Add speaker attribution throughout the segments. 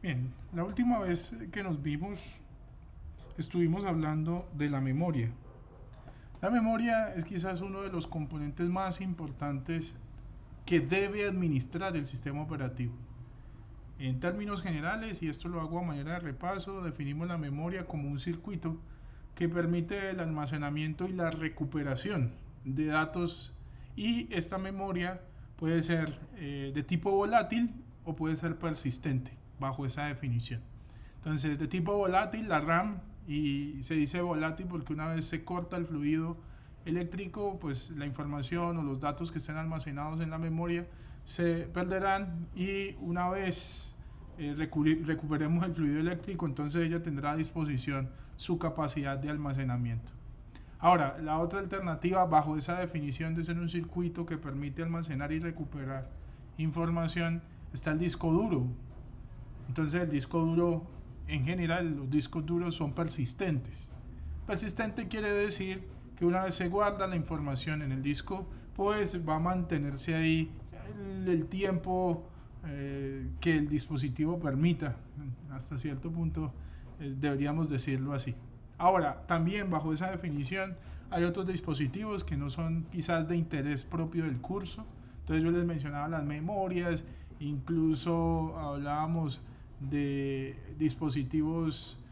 Speaker 1: Bien, la última vez que nos vimos estuvimos hablando de la memoria. La memoria es quizás uno de los componentes más importantes que debe administrar el sistema operativo. En términos generales, y esto lo hago a manera de repaso, definimos la memoria como un circuito que permite el almacenamiento y la recuperación de datos, y esta memoria puede ser de tipo volátil o puede ser persistente bajo esa definición. Entonces, de tipo volátil, la RAM, y se dice volátil porque una vez se corta el fluido eléctrico, pues la información o los datos que estén almacenados en la memoria se perderán, y una vez recuperemos el fluido eléctrico, entonces ella tendrá a disposición su capacidad de almacenamiento. Ahora, la otra alternativa bajo esa definición de ser un circuito que permite almacenar y recuperar información está el disco duro. Entonces el disco duro, en general los discos duros son persistentes. Persistente quiere decir que una vez se guarda la información en el disco, pues va a mantenerse ahí el tiempo que el dispositivo permita. Hasta cierto punto deberíamos decirlo así. Ahora, también bajo esa definición hay otros dispositivos que no son quizás de interés propio del curso. Entonces yo les mencionaba las memorias, incluso hablábamos de dispositivos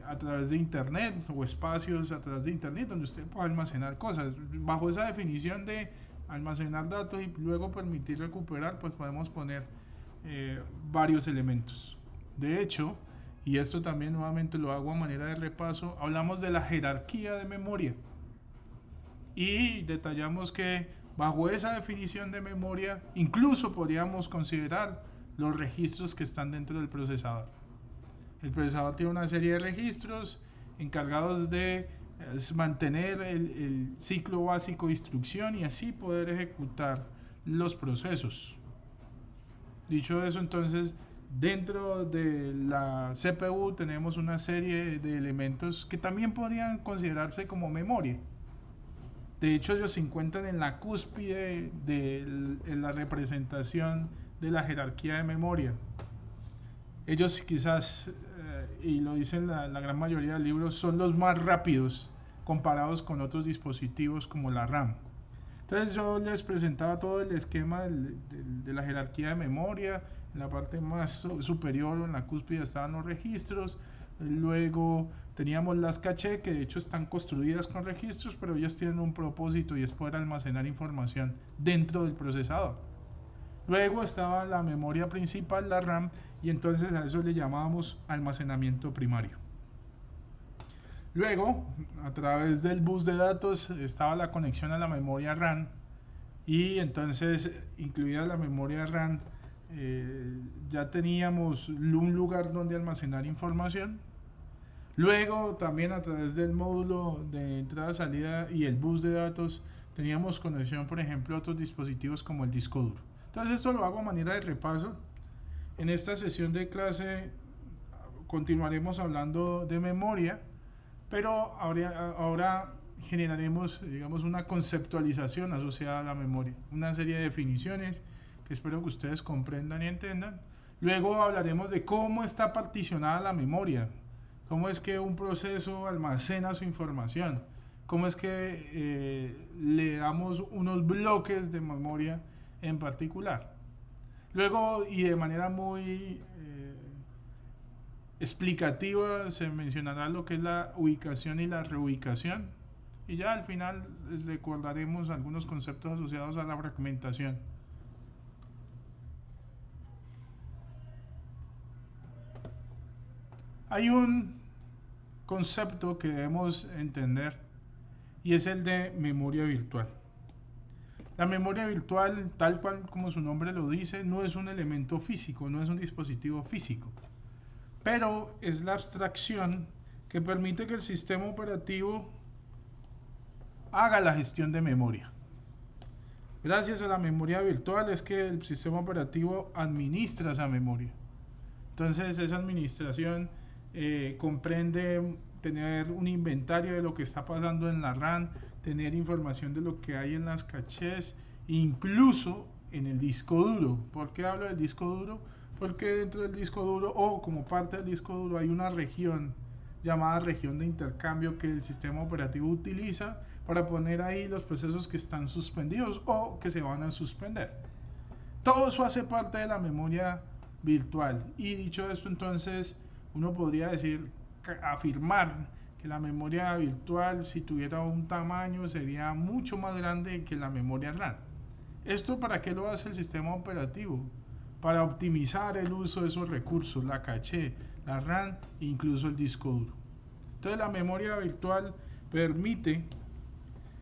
Speaker 1: a través de internet o espacios a través de internet donde usted puede almacenar cosas. Bajo esa definición de almacenar datos y luego permitir recuperar, pues podemos poner varios elementos. De hecho, y esto también nuevamente lo hago a manera de repaso, hablamos de la jerarquía de memoria y detallamos que bajo esa definición de memoria incluso podríamos considerar los registros que están dentro del procesador. El procesador tiene una serie de registros encargados de mantener el ciclo básico de instrucción y así poder ejecutar los procesos. Dicho eso, entonces, dentro de la CPU tenemos una serie de elementos que también podrían considerarse como memoria. De hecho, ellos se encuentran en la cúspide de la representación de la jerarquía de memoria. Ellos quizás, y lo dicen la gran mayoría de libros, son los más rápidos comparados con otros dispositivos como la RAM. Entonces yo les presentaba todo el esquema de la jerarquía de memoria. En la parte más superior, en la cúspide, estaban los registros. Luego teníamos las caché, que de hecho están construidas con registros, pero ellas tienen un propósito y es poder almacenar información dentro del procesador. Luego estaba la memoria principal, la RAM, y entonces a eso le llamábamos almacenamiento primario. Luego, a través del bus de datos estaba la conexión a la memoria RAM, y entonces, incluida la memoria RAM, ya teníamos un lugar donde almacenar información. Luego, también a través del módulo de entrada-salida y el bus de datos, teníamos conexión, por ejemplo, a otros dispositivos como el disco duro. Entonces, esto lo hago a manera de repaso. En esta sesión de clase continuaremos hablando de memoria, pero ahora generaremos, digamos, una conceptualización asociada a la memoria, una serie de definiciones que espero que ustedes comprendan y entendan. Luego hablaremos de cómo está particionada la memoria, cómo es que un proceso almacena su información, cómo es que le damos unos bloques de memoria en particular. Luego, y de manera muy explicativa, se mencionará lo que es la ubicación y la reubicación, y ya al final les recordaremos algunos conceptos asociados a la fragmentación. Hay un concepto que debemos entender y es el de memoria virtual. La memoria virtual, tal cual como su nombre lo dice, no es un elemento físico, no es un dispositivo físico, pero es la abstracción que permite que el sistema operativo haga la gestión de memoria. Gracias a la memoria virtual es que el sistema operativo administra esa memoria. Entonces esa administración comprende tener un inventario de lo que está pasando en la RAM, tener información de lo que hay en las cachés, incluso en el disco duro. ¿Por qué hablo del disco duro? Porque dentro del disco duro o como parte del disco duro hay una región llamada región de intercambio que el sistema operativo utiliza para poner ahí los procesos que están suspendidos o que se van a suspender. Todo eso hace parte de la memoria virtual. Y dicho esto, entonces uno podría afirmar que la memoria virtual, si tuviera un tamaño, sería mucho más grande que la memoria RAM. ¿Esto para qué lo hace el sistema operativo? Para optimizar el uso de esos recursos, la caché, la RAM e incluso el disco duro. Entonces la memoria virtual permite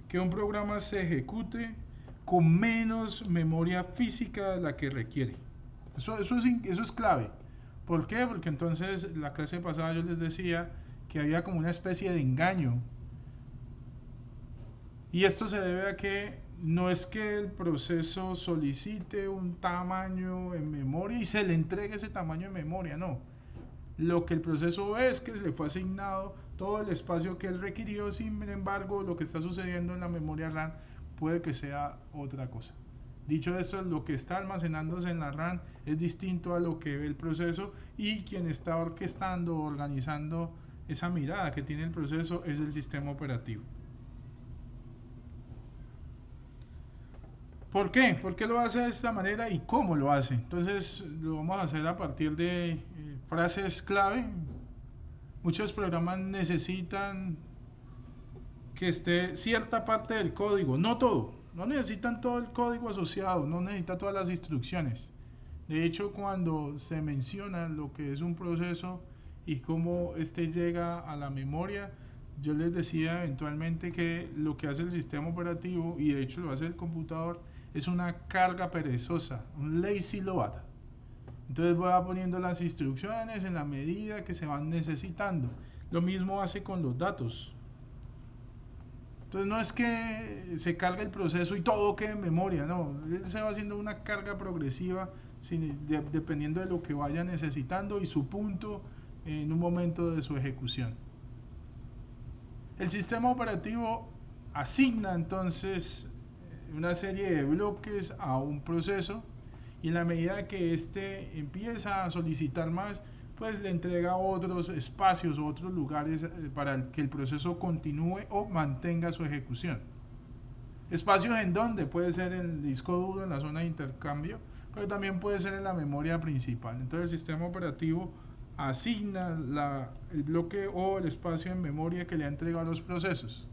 Speaker 1: que un programa se ejecute con menos memoria física de la que requiere. Eso es clave. ¿Por qué? Porque entonces la clase pasada yo les decía que había como una especie de engaño. Y esto se debe a que no es que el proceso solicite un tamaño en memoria y se le entregue ese tamaño en memoria, no. Lo que el proceso ve es que se le fue asignado todo el espacio que él requirió, sin embargo, lo que está sucediendo en la memoria RAM puede que sea otra cosa. Dicho esto, lo que está almacenándose en la RAM es distinto a lo que ve el proceso y quien está orquestando, organizando esa mirada que tiene el proceso es el sistema operativo. ¿Por qué? ¿Por qué lo hace de esta manera y cómo lo hace? Entonces lo vamos a hacer a partir de frases clave. Muchos programas necesitan que esté cierta parte del código, no todo. No necesitan todo el código asociado, no necesitan todas las instrucciones. De hecho, cuando se menciona lo que es un proceso y cómo este llega a la memoria, yo les decía eventualmente que lo que hace el sistema operativo, y de hecho lo hace el computador, es una carga perezosa, un lazy load. Entonces va poniendo las instrucciones en la medida que se van necesitando. Lo mismo hace con los datos. Entonces no es que se cargue el proceso y todo quede en memoria, no. Él se va haciendo una carga progresiva dependiendo de lo que vaya necesitando y su punto en un momento de su ejecución. El sistema operativo asigna entonces una serie de bloques a un proceso y en la medida que éste empieza a solicitar más, pues le entrega otros espacios o otros lugares para que el proceso continúe o mantenga su ejecución. Espacios en donde puede ser en el disco duro, en la zona de intercambio, pero también puede ser en la memoria principal. Entonces el sistema operativo asigna el bloque o el espacio en memoria que le ha entregado a los procesos.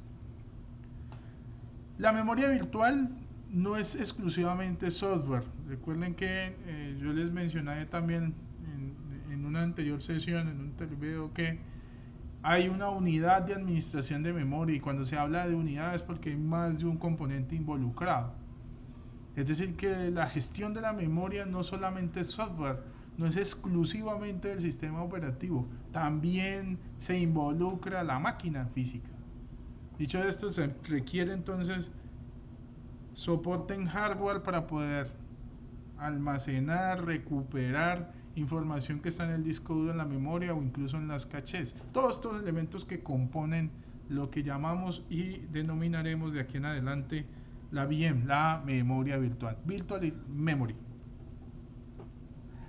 Speaker 1: La memoria virtual no es exclusivamente software. Recuerden que yo les mencioné también en una anterior sesión, en un video, que hay una unidad de administración de memoria y cuando se habla de unidad es porque hay más de un componente involucrado. Es decir, que la gestión de la memoria no solamente es software, no es exclusivamente del sistema operativo, también se involucra la máquina física. Dicho esto, se requiere entonces soporte en hardware para poder almacenar, recuperar información que está en el disco duro, en la memoria o incluso en las cachés. Todos estos elementos que componen lo que llamamos y denominaremos de aquí en adelante la VM, la memoria virtual, Virtual Memory.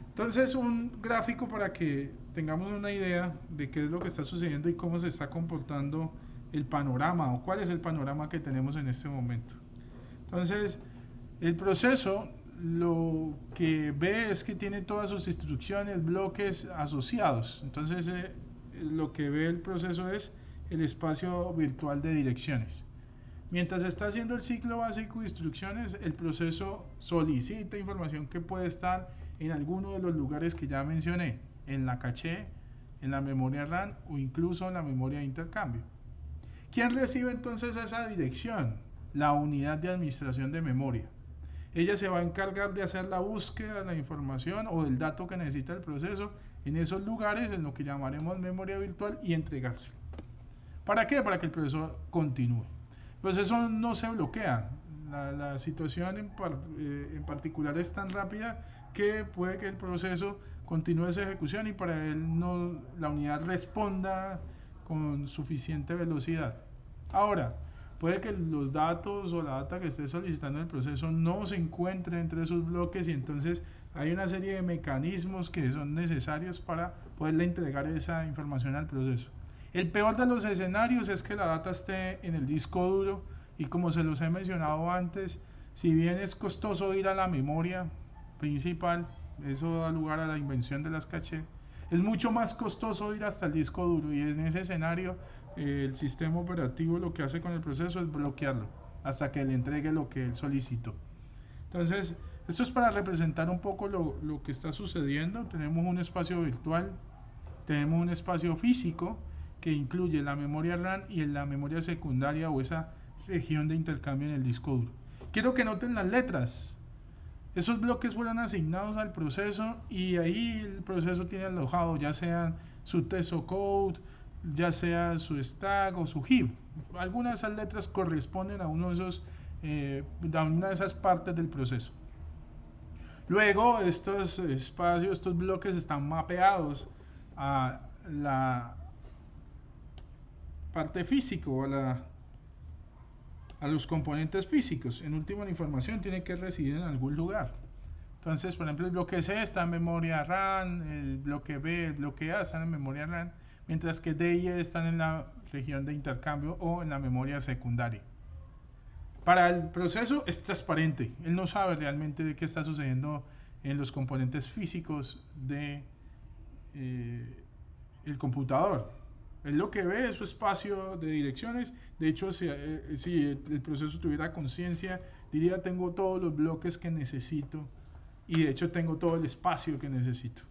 Speaker 1: Entonces, un gráfico para que tengamos una idea de qué es lo que está sucediendo y cómo se está comportando el panorama o cuál es el panorama que tenemos en este momento. Entonces, el proceso lo que ve es que tiene todas sus instrucciones, bloques asociados. Entonces, lo que ve el proceso es el espacio virtual de direcciones. Mientras está haciendo el ciclo básico de instrucciones, el proceso solicita información que puede estar en alguno de los lugares que ya mencioné, en la caché, en la memoria RAM o incluso en la memoria de intercambio. ¿Quién recibe entonces esa dirección? La unidad de administración de memoria. Ella se va a encargar de hacer la búsqueda de la información o del dato que necesita el proceso en esos lugares, en lo que llamaremos memoria virtual, y entregárselo. ¿Para qué? Para que el proceso continúe. El proceso no se bloquea. La situación en particular es tan rápida que puede que el proceso continúe esa ejecución y para él la unidad responda con suficiente velocidad. Ahora, puede que los datos o la data que esté solicitando el proceso no se encuentre entre esos bloques y entonces hay una serie de mecanismos que son necesarios para poderle entregar esa información al proceso. El peor de los escenarios es que la data esté en el disco duro y como se los he mencionado antes, si bien es costoso ir a la memoria principal, eso da lugar a la invención de las cachés, es mucho más costoso ir hasta el disco duro y en ese escenario el sistema operativo lo que hace con el proceso es bloquearlo hasta que le entregue lo que él solicitó. Entonces, esto es para representar un poco lo que está sucediendo. Tenemos un espacio virtual, tenemos un espacio físico que incluye la memoria RAM y la memoria secundaria o esa región de intercambio en el disco duro. Quiero que noten las letras. Esos bloques fueron asignados al proceso y ahí el proceso tiene alojado ya sea su TESO code, ya sea su stack o su heap. Algunas de esas letras corresponden a uno de esos, a una de esas partes del proceso. Luego estos espacios, estos bloques están mapeados a la parte física o a los componentes físicos. En última, la información tiene que residir en algún lugar. Entonces, por ejemplo, el bloque C está en memoria RAM, el bloque B, el bloque A están en memoria RAM, mientras que D y E están en la región de intercambio o en la memoria secundaria. Para el proceso es transparente, él no sabe realmente de qué está sucediendo en los componentes físicos de el computador. Él lo que ve es su espacio de direcciones. De hecho, si el proceso tuviera conciencia, diría: tengo todos los bloques que necesito y de hecho tengo todo el espacio que necesito.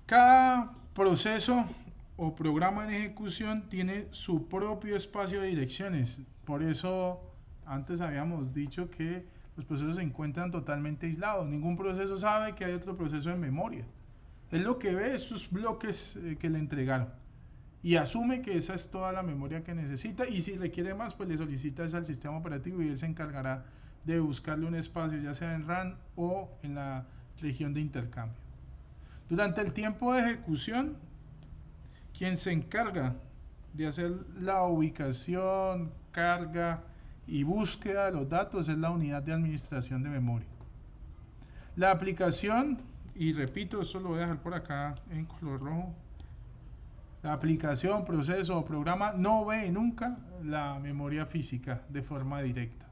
Speaker 1: Cada proceso o programa en ejecución tiene su propio espacio de direcciones. Por eso antes habíamos dicho que los procesos se encuentran totalmente aislados. Ningún proceso sabe que hay otro proceso en memoria. Él lo que ve es sus bloques que le entregaron y asume que esa es toda la memoria que necesita, y si requiere más, pues le solicita eso al sistema operativo y él se encargará de buscarle un espacio, ya sea en RAM o en la región de intercambio. Durante el tiempo de ejecución, quien se encarga de hacer la ubicación, carga y búsqueda de los datos es la unidad de administración de memoria. La aplicación, y repito, esto lo voy a dejar por acá en color rojo, la aplicación, proceso o programa no ve nunca la memoria física de forma directa.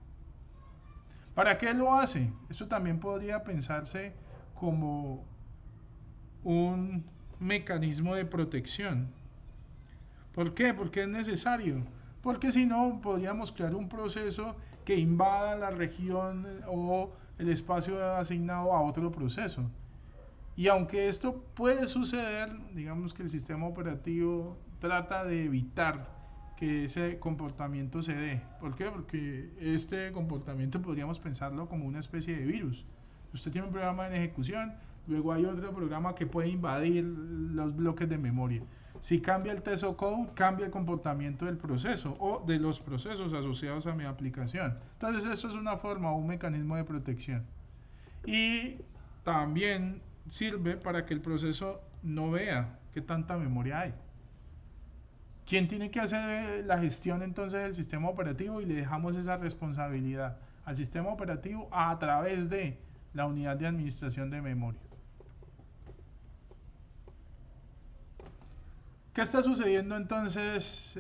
Speaker 1: ¿Para qué lo hace? Esto también podría pensarse como un mecanismo de protección. ¿Por qué? Porque es necesario. Porque si no, podríamos crear un proceso que invada la región o el espacio asignado a otro proceso. Y aunque esto puede suceder, digamos que el sistema operativo trata de evitar que ese comportamiento se dé. ¿Por qué? Porque este comportamiento podríamos pensarlo como una especie de virus. Usted tiene un programa en ejecución, luego hay otro programa que puede invadir los bloques de memoria. Si cambia el TESO code, cambia el comportamiento del proceso o de los procesos asociados a mi aplicación. Entonces, esto es una forma o un mecanismo de protección. Y también sirve para que el proceso no vea qué tanta memoria hay. ¿Quién tiene que hacer la gestión entonces del sistema operativo? Y le dejamos esa responsabilidad al sistema operativo a través de la unidad de administración de memoria. ¿Qué está sucediendo entonces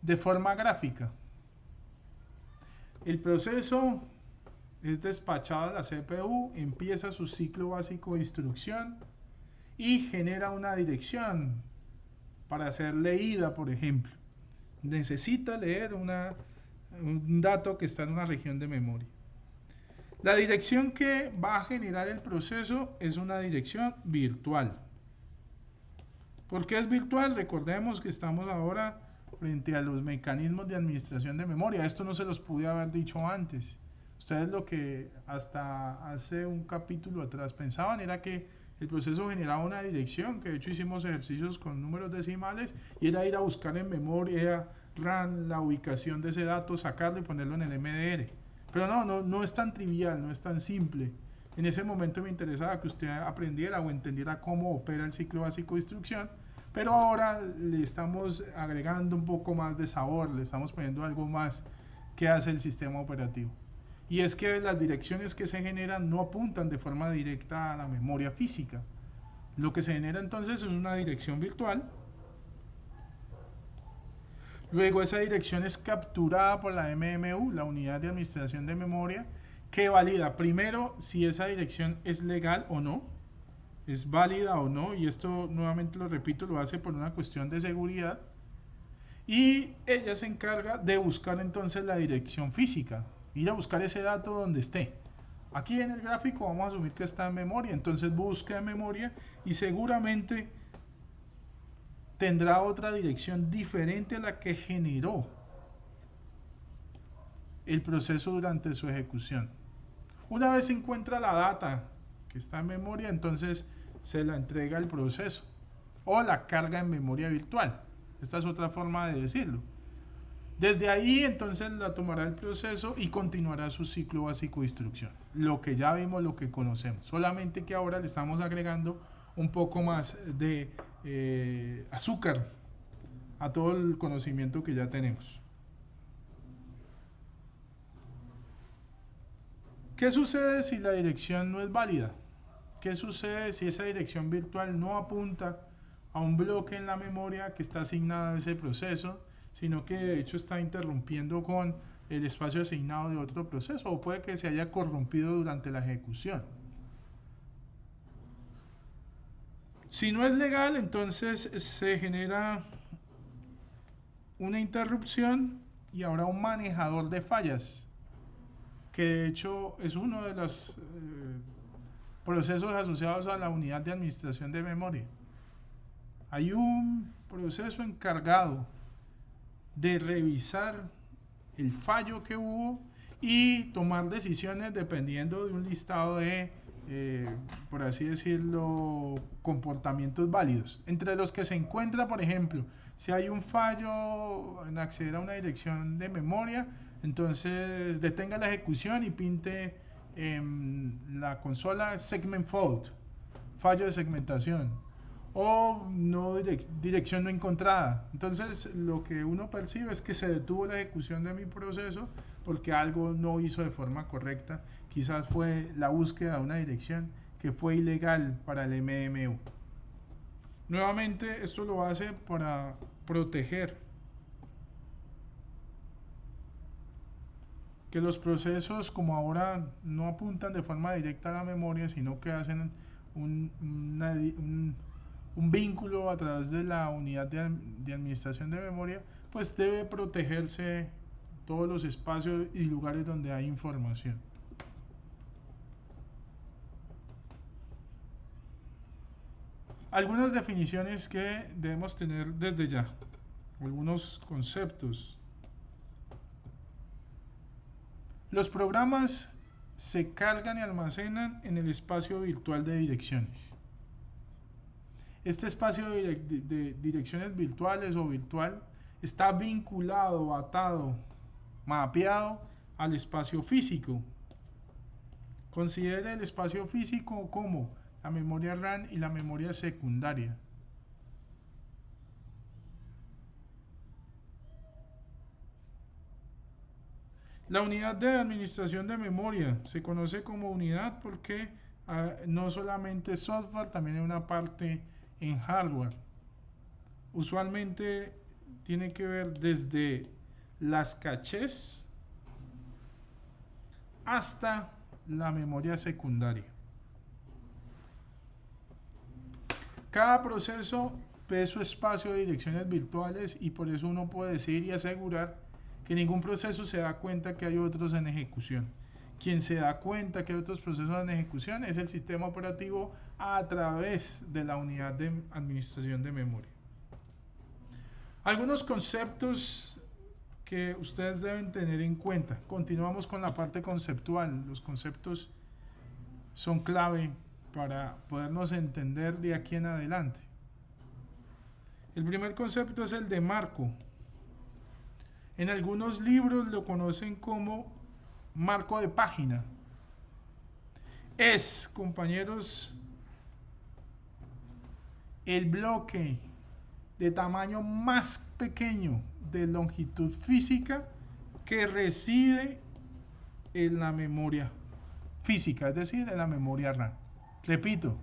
Speaker 1: de forma gráfica? El proceso es despachado a la CPU, empieza su ciclo básico de instrucción y genera una dirección para ser leída, por ejemplo. Necesita leer un dato que está en una región de memoria. La dirección que va a generar el proceso es una dirección virtual. ¿Por qué es virtual? Recordemos que estamos ahora frente a los mecanismos de administración de memoria. Esto no se los pude haber dicho antes. Ustedes lo que hasta hace un capítulo atrás pensaban era que el proceso generaba una dirección, que de hecho hicimos ejercicios con números decimales, y era ir a buscar en memoria RAM la ubicación de ese dato, sacarlo y ponerlo en el MDR. Pero no es tan trivial, no es tan simple. En ese momento me interesaba que usted aprendiera o entendiera cómo opera el ciclo básico de instrucción, pero ahora le estamos agregando un poco más de sabor, le estamos poniendo algo más que hace el sistema operativo. Y es que las direcciones que se generan no apuntan de forma directa a la memoria física. Lo que se genera entonces es una dirección virtual. Luego esa dirección es capturada por la MMU, la unidad de administración de memoria, que valida primero si esa dirección es legal o no, es válida o no, y esto nuevamente lo repito, lo hace por una cuestión de seguridad. Y ella se encarga de buscar entonces la dirección física, ir a buscar ese dato donde esté. Aquí en el gráfico vamos a asumir que está en memoria, entonces busca en memoria y seguramente tendrá otra dirección diferente a la que generó el proceso durante su ejecución. Una vez se encuentra la data que está en memoria, entonces se la entrega al proceso o la carga en memoria virtual. Esta es otra forma de decirlo. Desde ahí entonces la tomará el proceso y continuará su ciclo básico de instrucción. Lo que ya vimos, lo que conocemos. Solamente que ahora le estamos agregando un poco más de azúcar a todo el conocimiento que ya tenemos. ¿Qué sucede si la dirección no es válida? ¿Qué sucede si esa dirección virtual no apunta a un bloque en la memoria que está asignada a ese proceso, sino que de hecho está interrumpiendo con el espacio asignado de otro proceso, o puede que se haya corrompido durante la ejecución? Si no es legal, entonces se genera una interrupción y habrá un manejador de fallas, que de hecho es uno de los procesos asociados a la unidad de administración de memoria. Hay un proceso encargado de revisar el fallo que hubo y tomar decisiones dependiendo de un listado de, por así decirlo, comportamientos válidos. Entre los que se encuentra, por ejemplo, si hay un fallo en acceder a una dirección de memoria, entonces detenga la ejecución y pinte en la consola segment fault, fallo de segmentación, o no dirección no encontrada. Entonces lo que uno percibe es que se detuvo la ejecución de mi proceso porque algo no hizo de forma correcta. Quizás fue la búsqueda de una dirección que fue ilegal para el MMU. Nuevamente esto lo hace para proteger que los procesos, como ahora no apuntan de forma directa a la memoria, sino que hacen un vínculo a través de la unidad de administración de memoria, pues debe protegerse todos los espacios y lugares donde hay información. Algunas definiciones que debemos tener desde ya, algunos conceptos. Los programas se cargan y almacenan en el espacio virtual de direcciones. Este espacio de direcciones virtuales o virtual está vinculado, atado, mapeado al espacio físico. Considere el espacio físico como la memoria RAM y la memoria secundaria. La unidad de administración de memoria se conoce como unidad porque no solamente es software, también hay una parte en hardware. Usualmente tiene que ver desde las cachés hasta la memoria secundaria. Cada proceso ve su espacio de direcciones virtuales y por eso uno puede decir y asegurar que ningún proceso se da cuenta que hay otros en ejecución. Quien se da cuenta que hay otros procesos en ejecución es el sistema operativo a través de la unidad de administración de memoria. Algunos conceptos que ustedes deben tener en cuenta. Continuamos con la parte conceptual. Los conceptos son clave para podernos entender de aquí en adelante. El primer concepto es el de marco. En algunos libros lo conocen como marco de página. es, compañeros, el bloque de tamaño más pequeño de longitud física que reside en la memoria física, es decir, en la memoria RAM. Repito,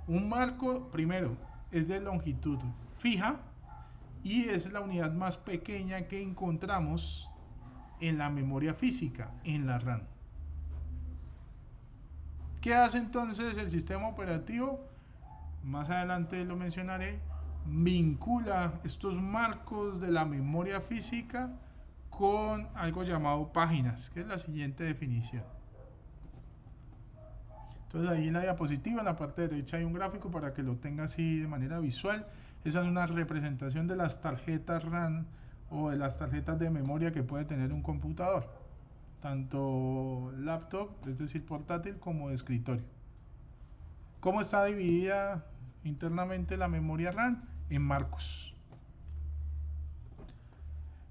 Speaker 1: un marco, primero, es de longitud fija y es la unidad más pequeña que encontramos en la memoria física, en la RAM. ¿Qué hace entonces el sistema operativo? Más adelante lo mencionaré. Vincula estos marcos de la memoria física con algo llamado páginas, que es la siguiente definición. Entonces ahí en la diapositiva, en la parte derecha, hay un gráfico para que lo tenga así de manera visual. Esa es una representación de las tarjetas RAM o de las tarjetas de memoria que puede tener un computador, tanto laptop, es decir, portátil, como de escritorio. ¿Cómo está dividida internamente la memoria RAM? En marcos.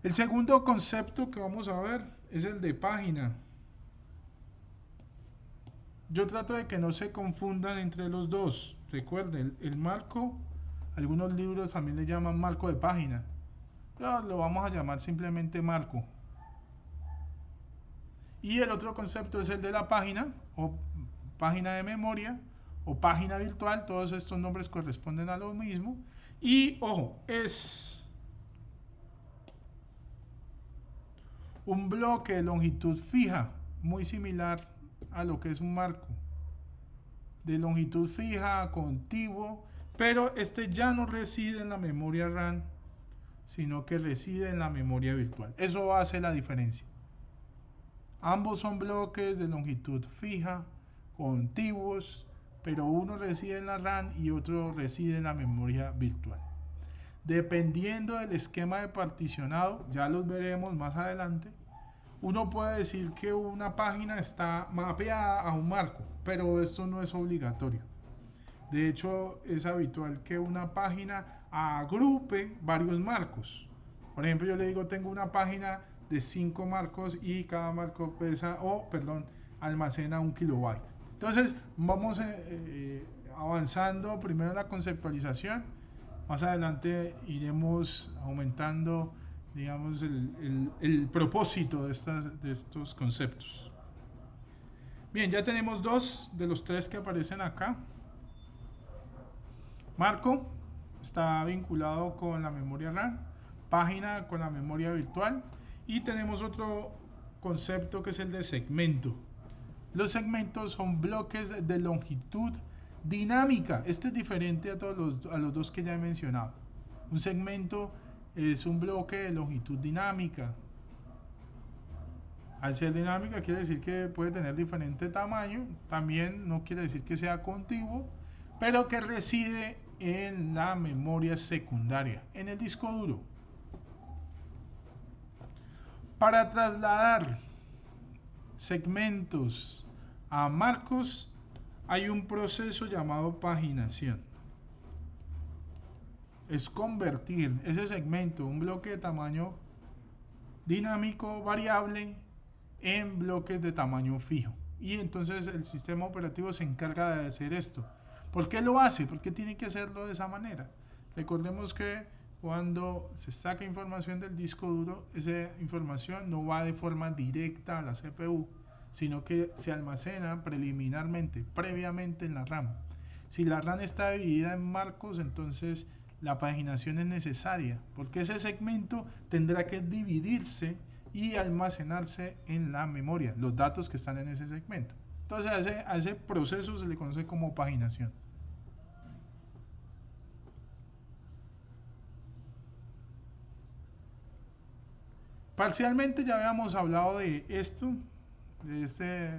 Speaker 1: El segundo concepto que vamos a ver es el de página. Yo trato de que no se confundan entre los dos. Recuerden, el marco, algunos libros también le llaman marco de página, pero lo vamos a llamar simplemente marco. Y el otro concepto es el de la página, o página de memoria, o página virtual. Todos estos nombres corresponden a lo mismo. Y ojo, es un bloque de longitud fija, muy similar a lo que es un marco, de longitud fija, contiguo, pero este ya no reside en la memoria RAM, sino que reside en la memoria virtual. Eso hace la diferencia. Ambos son bloques de longitud fija, contiguos, pero uno reside en la RAM y otro reside en la memoria virtual. Dependiendo del esquema de particionado, ya los veremos más adelante, uno puede decir que una página está mapeada a un marco, pero esto no es obligatorio. De hecho, es habitual que una página agrupe varios marcos. Por ejemplo, yo le digo, tengo una página de 5 marcos y cada marco almacena 1 kilobyte. Entonces, vamos avanzando primero en la conceptualización. Más adelante iremos aumentando, digamos, el propósito de estos conceptos. Bien, ya tenemos 2 de los 3 que aparecen acá. Marco está vinculado con la memoria RAM, página con la memoria virtual, y tenemos otro concepto que es el de segmento. Los segmentos son bloques de longitud dinámica. Este es diferente a los dos que ya he mencionado. Un segmento es un bloque de longitud dinámica. Al ser dinámica quiere decir que puede tener diferente tamaño. También no quiere decir que sea contiguo, pero que reside en la memoria secundaria, en el disco duro. Para trasladar segmentos a marcos hay un proceso llamado paginación. Es convertir ese segmento, un bloque de tamaño dinámico variable, en bloques de tamaño fijo. Y entonces el sistema operativo se encarga de hacer esto. ¿Por qué lo hace? ¿Por qué tiene que hacerlo de esa manera? Recordemos que cuando se saca información del disco duro, esa información no va de forma directa a la CPU, sino que se almacena preliminarmente, previamente en la RAM. Si la RAM está dividida en marcos, entonces la paginación es necesaria, porque ese segmento tendrá que dividirse y almacenarse en la memoria, los datos que están en ese segmento. Entonces a ese proceso se le conoce como paginación. Parcialmente ya habíamos hablado de esto, de este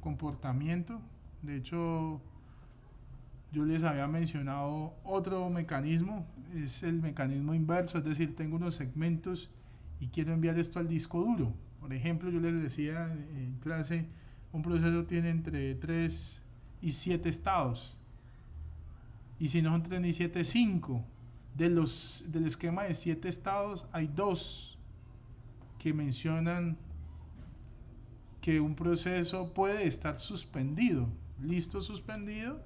Speaker 1: comportamiento. De hecho, yo les había mencionado otro mecanismo, es el mecanismo inverso, es decir, tengo unos segmentos y quiero enviar esto al disco duro. Por ejemplo, yo les decía en clase, un proceso tiene entre 3 y 7 estados. Y si no son 3 ni 7, 5. Del esquema de 7 estados, hay 2 que mencionan que un proceso puede estar suspendido. listo suspendido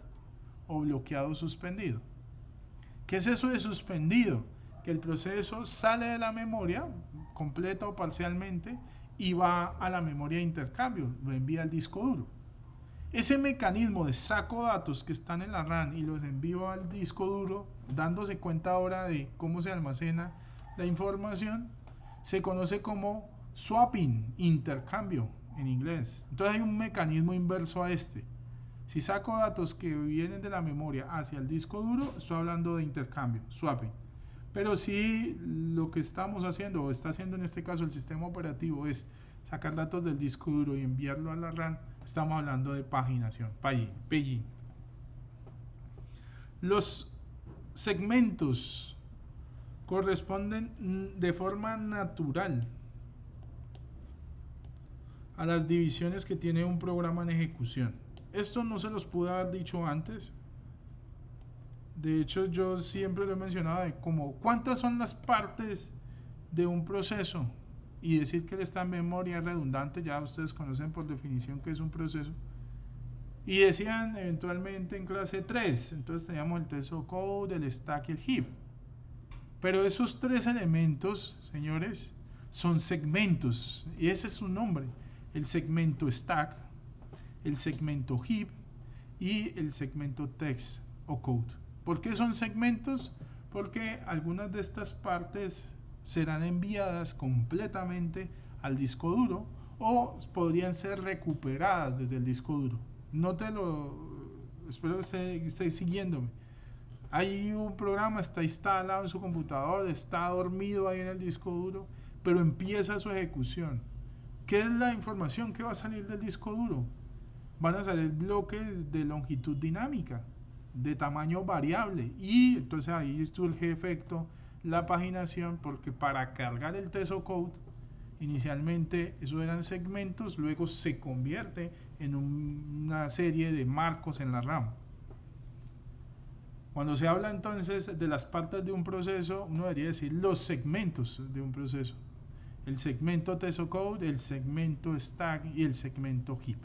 Speaker 1: o bloqueado suspendido. ¿Qué es eso de suspendido? Que el proceso sale de la memoria, completa o parcialmente, y va a la memoria de intercambio, lo envía al disco duro. Ese mecanismo de saco datos que están en la RAM y los envío al disco duro, dándose cuenta ahora de cómo se almacena la información, se conoce como swapping, intercambio en inglés. Entonces hay un mecanismo inverso a este. Si saco datos que vienen de la memoria hacia el disco duro, estoy hablando de intercambio, swapping. Pero si lo que estamos haciendo, o está haciendo en este caso el sistema operativo, es sacar datos del disco duro y enviarlo a la RAM, estamos hablando de paginación, paging. Los segmentos corresponden de forma natural a las divisiones que tiene un programa en ejecución. Esto no se los pude haber dicho antes. De hecho, yo siempre lo he mencionado de como cuántas son las partes de un proceso, y decir que él está en memoria redundante, ya ustedes conocen por definición que es un proceso. Y decían eventualmente en clase 3, entonces teníamos el TSOCode, el stack y el heap. Pero esos tres elementos, señores, son segmentos, y ese es su nombre: el segmento stack, el segmento heap y el segmento text o code. ¿Por qué son segmentos? Porque algunas de estas partes serán enviadas completamente al disco duro o podrían ser recuperadas desde el disco duro. Espero que esté siguiéndome. Hay un programa, está instalado en su computador, está dormido ahí en el disco duro, pero empieza su ejecución. ¿Qué es la información que va a salir del disco duro? Van a salir bloques de longitud dinámica, de tamaño variable, y entonces ahí surge efecto la paginación, porque para cargar el TSOCode inicialmente eso eran segmentos, luego se convierte en una serie de marcos en la RAM. Cuando se habla entonces de las partes de un proceso, uno debería decir los segmentos de un proceso: el segmento TSOCode, el segmento stack y el segmento heap.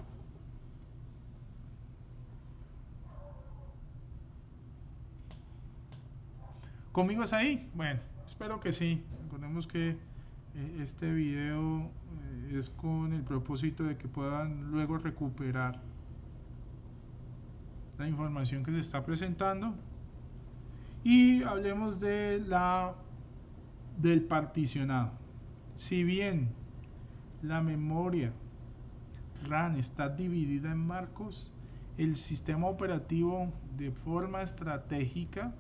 Speaker 1: ¿Conmigo es ahí? Bueno, espero que sí. Recordemos que este video es con el propósito de que puedan luego recuperar la información que se está presentando. Y hablemos del particionado. Si bien la memoria RAM está dividida en marcos, el sistema operativo de forma estratégica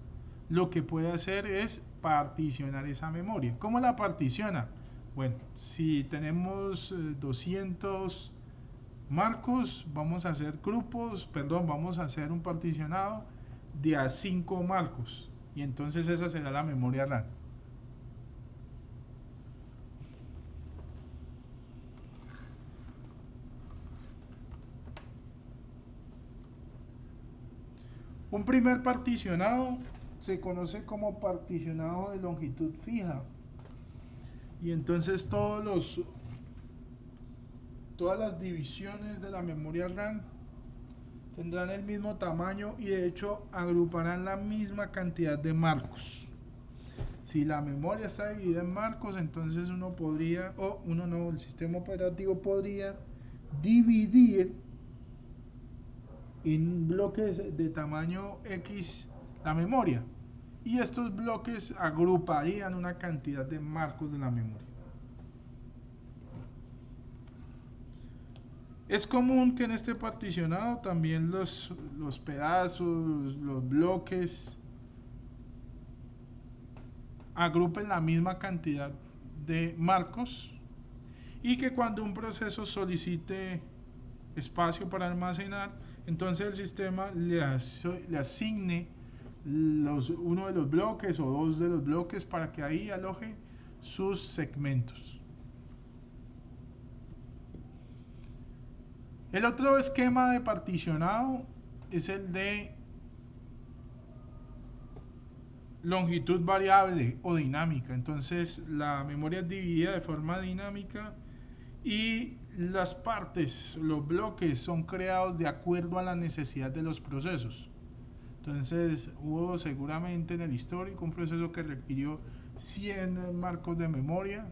Speaker 1: lo que puede hacer es particionar esa memoria. ¿Cómo la particiona? Bueno, si tenemos 200 marcos, vamos a hacer vamos a hacer un particionado de a 5 marcos, y entonces esa será la memoria RAM. Un primer particionado se conoce como particionado de longitud fija, y entonces todas las divisiones de la memoria RAM tendrán el mismo tamaño y de hecho agruparán la misma cantidad de marcos. Si la memoria está dividida en marcos, entonces el sistema operativo podría dividir en bloques de tamaño X la memoria, y estos bloques agruparían una cantidad de marcos de la memoria. Es común que en este particionado también los pedazos, los bloques, agrupen la misma cantidad de marcos, y que cuando un proceso solicite espacio para almacenar, entonces el sistema le asigne uno de los bloques o dos de los bloques para que ahí aloje sus segmentos. El otro esquema de particionado es el de longitud variable o dinámica. Entonces la memoria es dividida de forma dinámica y las partes, los bloques son creados de acuerdo a la necesidad de los procesos. Entonces hubo seguramente en el histórico un proceso que requirió 100 marcos de memoria,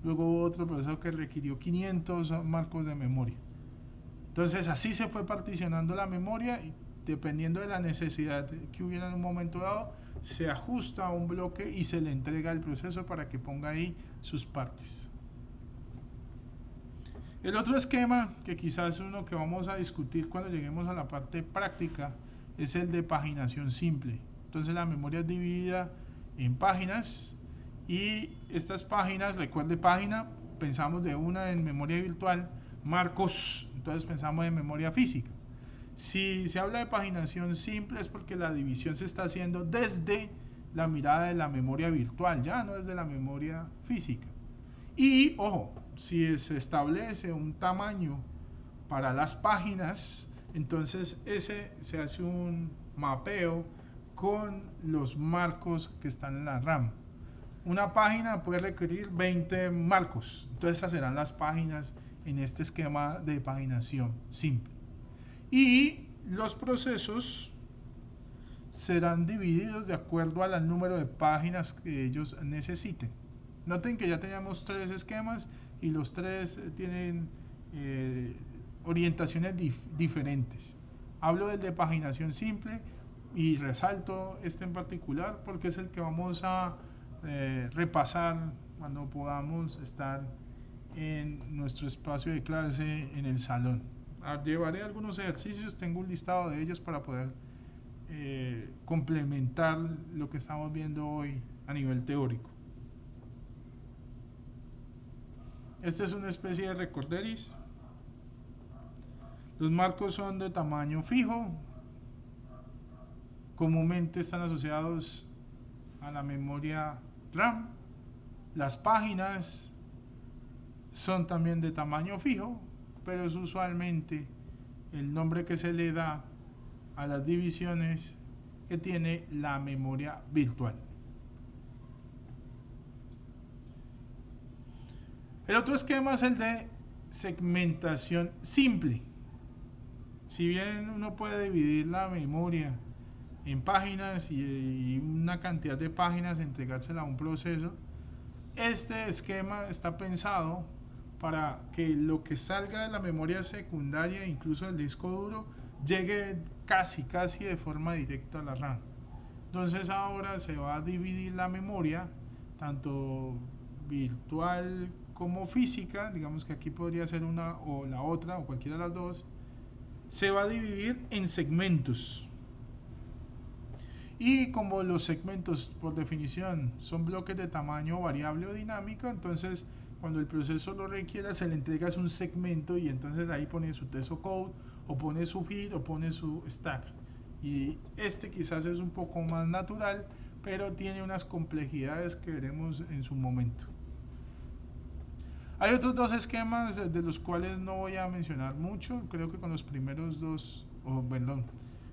Speaker 1: luego hubo otro proceso que requirió 500 marcos de memoria. Entonces así se fue particionando la memoria y dependiendo de la necesidad que hubiera en un momento dado, se ajusta a un bloque y se le entrega al proceso para que ponga ahí sus partes. El otro esquema, que quizás es uno que vamos a discutir cuando lleguemos a la parte práctica, es el de paginación simple. Entonces la memoria es dividida en páginas y estas páginas, recuerde página, pensamos de una en memoria virtual, marcos, entonces pensamos en memoria física. Si se habla de paginación simple es porque la división se está haciendo desde la mirada de la memoria virtual, ya no desde la memoria física. Y ojo, si se establece un tamaño para las páginas, entonces ese se hace un mapeo con los marcos que están en la RAM. Una página puede requerir 20 marcos, entonces esas serán las páginas en este esquema de paginación simple. Y los procesos serán divididos de acuerdo al número de páginas que ellos necesiten. Noten que ya teníamos 3 esquemas y los 3 tienen orientaciones diferentes. Hablo del de paginación simple y resalto este en particular porque es el que vamos a repasar cuando podamos estar en nuestro espacio de clase en el salón. Llevaré algunos ejercicios, tengo un listado de ellos para poder complementar lo que estamos viendo hoy a nivel teórico. Esta es una especie de recorderis. Los marcos son de tamaño fijo. Comúnmente están asociados a la memoria RAM. Las páginas son también de tamaño fijo, pero es usualmente el nombre que se le da a las divisiones que tiene la memoria virtual. El otro esquema es el de segmentación simple. Si bien uno puede dividir la memoria en páginas y una cantidad de páginas, entregársela a un proceso, este esquema está pensado para que lo que salga de la memoria secundaria, incluso del disco duro, llegue casi de forma directa a la RAM. Entonces ahora se va a dividir la memoria, tanto virtual como física, digamos que aquí podría ser una o la otra o cualquiera de las dos, se va a dividir en segmentos. Y como los segmentos por definición son bloques de tamaño variable o dinámico, entonces cuando el proceso lo requiera se le entrega un segmento y entonces ahí pone su teso code o pone su heap o pone su stack. Y este quizás es un poco más natural, pero tiene unas complejidades que veremos en su momento. Hay otros 2 esquemas de los cuales no voy a mencionar mucho. Creo que con los primeros 2,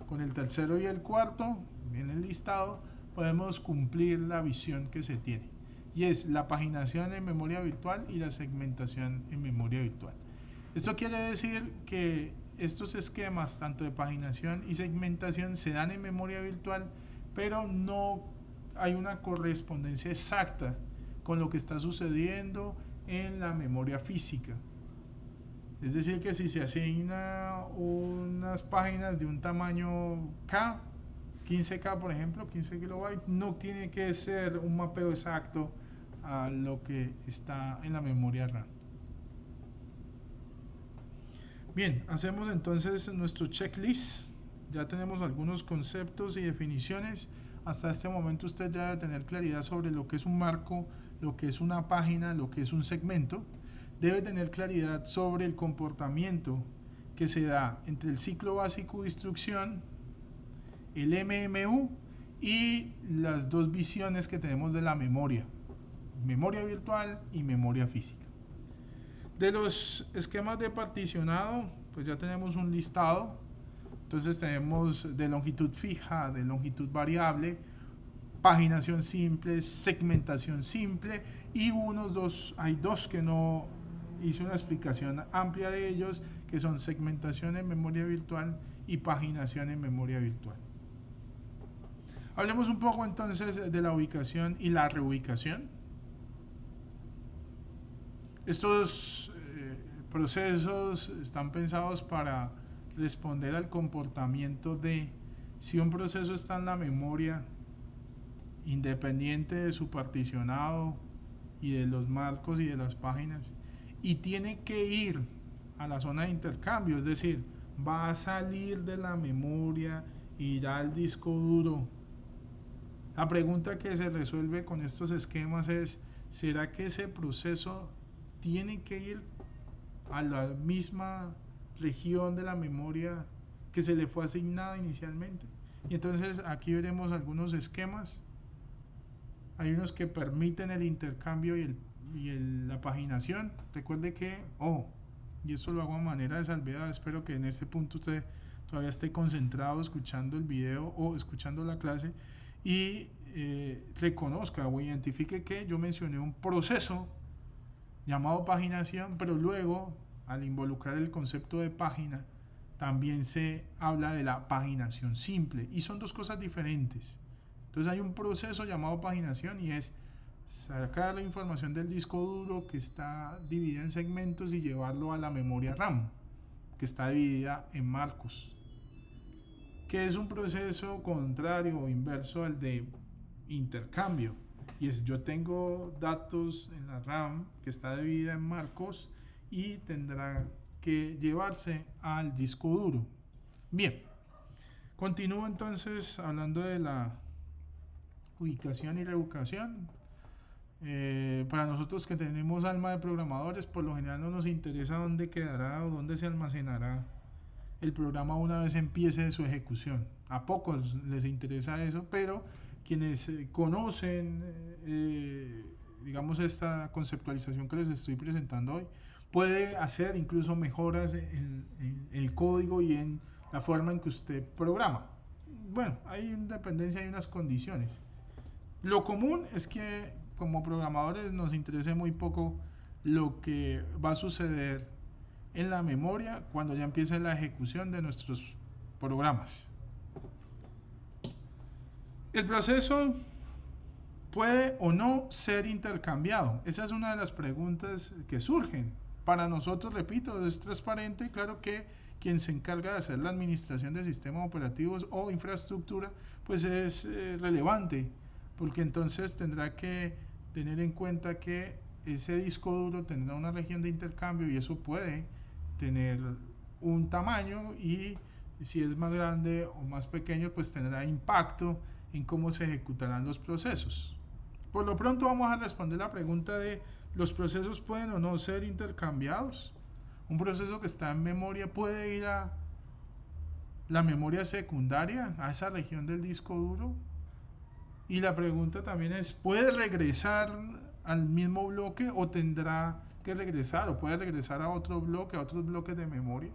Speaker 1: con el tercero y el cuarto, en el listado, podemos cumplir la visión que se tiene. Y es la paginación en memoria virtual y la segmentación en memoria virtual. Esto quiere decir que estos esquemas, tanto de paginación y segmentación, se dan en memoria virtual, pero no hay una correspondencia exacta con lo que está sucediendo en la memoria física. Es decir, que si se asigna unas páginas de un tamaño K, 15K por ejemplo, 15 kilobytes, no tiene que ser un mapeo exacto a lo que está en la memoria RAM. Bien, hacemos entonces nuestro checklist. Ya tenemos algunos conceptos y definiciones. Hasta este momento usted ya debe tener claridad sobre lo que es un marco, lo que es una página, lo que es un segmento. Debe tener claridad sobre el comportamiento que se da entre el ciclo básico de instrucción, el MMU y las 2 visiones que tenemos de la memoria virtual y memoria física. De los esquemas de particionado, pues ya tenemos un listado. Entonces tenemos de longitud fija, de longitud variable, paginación simple, segmentación simple y hay 2 que no hice una explicación amplia de ellos, que son segmentación en memoria virtual y paginación en memoria virtual. Hablemos un poco entonces de la ubicación y la reubicación. Estos procesos están pensados para responder al comportamiento de si un proceso está en la memoria, independiente de su particionado y de los marcos y de las páginas, y tiene que ir a la zona de intercambio, es decir, va a salir de la memoria, irá al disco duro. La pregunta que se resuelve con estos esquemas es: ¿será que ese proceso tiene que ir a la misma región de la memoria que se le fue asignada inicialmente? Y entonces aquí veremos algunos esquemas. Hay unos que permiten el intercambio y la paginación. Recuerde que, y esto lo hago a manera de salvedad, espero que en este punto usted todavía esté concentrado escuchando el video o escuchando la clase y reconozca o identifique que yo mencioné un proceso llamado paginación, pero luego al involucrar el concepto de página también se habla de la paginación simple, y son dos cosas diferentes. Entonces hay un proceso llamado paginación y es sacar la información del disco duro que está dividida en segmentos y llevarlo a la memoria RAM, que está dividida en marcos, que es un proceso contrario o inverso al de intercambio. Y es: yo tengo datos en la RAM que está dividida en marcos y tendrá que llevarse al disco duro. Bien, continúo entonces hablando de la ubicación y reubicación. Para nosotros que tenemos alma de programadores, por lo general no nos interesa dónde quedará o dónde se almacenará el programa una vez empiece su ejecución. A pocos les interesa eso, pero quienes conocen digamos esta conceptualización que les estoy presentando hoy, puede hacer incluso mejoras en el código y en la forma en que usted programa. Bueno, hay una dependencia, hay unas condiciones. Lo común es que como programadores nos interese muy poco lo que va a suceder en la memoria cuando ya empiece la ejecución de nuestros programas. El proceso puede o no ser intercambiado. Esa es una de las preguntas que surgen. Para nosotros, repito, es transparente. Claro que quien se encarga de hacer la administración de sistemas operativos o infraestructura, pues es relevante, porque entonces tendrá que tener en cuenta que ese disco duro tendrá una región de intercambio y eso puede tener un tamaño, y si es más grande o más pequeño, pues tendrá impacto en cómo se ejecutarán los procesos. Por lo pronto vamos a responder la pregunta de: ¿los procesos pueden o no ser intercambiados? Un proceso que está en memoria puede ir a la memoria secundaria, a esa región del disco duro. Y la pregunta también es: ¿puede regresar al mismo bloque o tendrá que regresar o puede regresar a otro bloque, a otros bloques de memoria?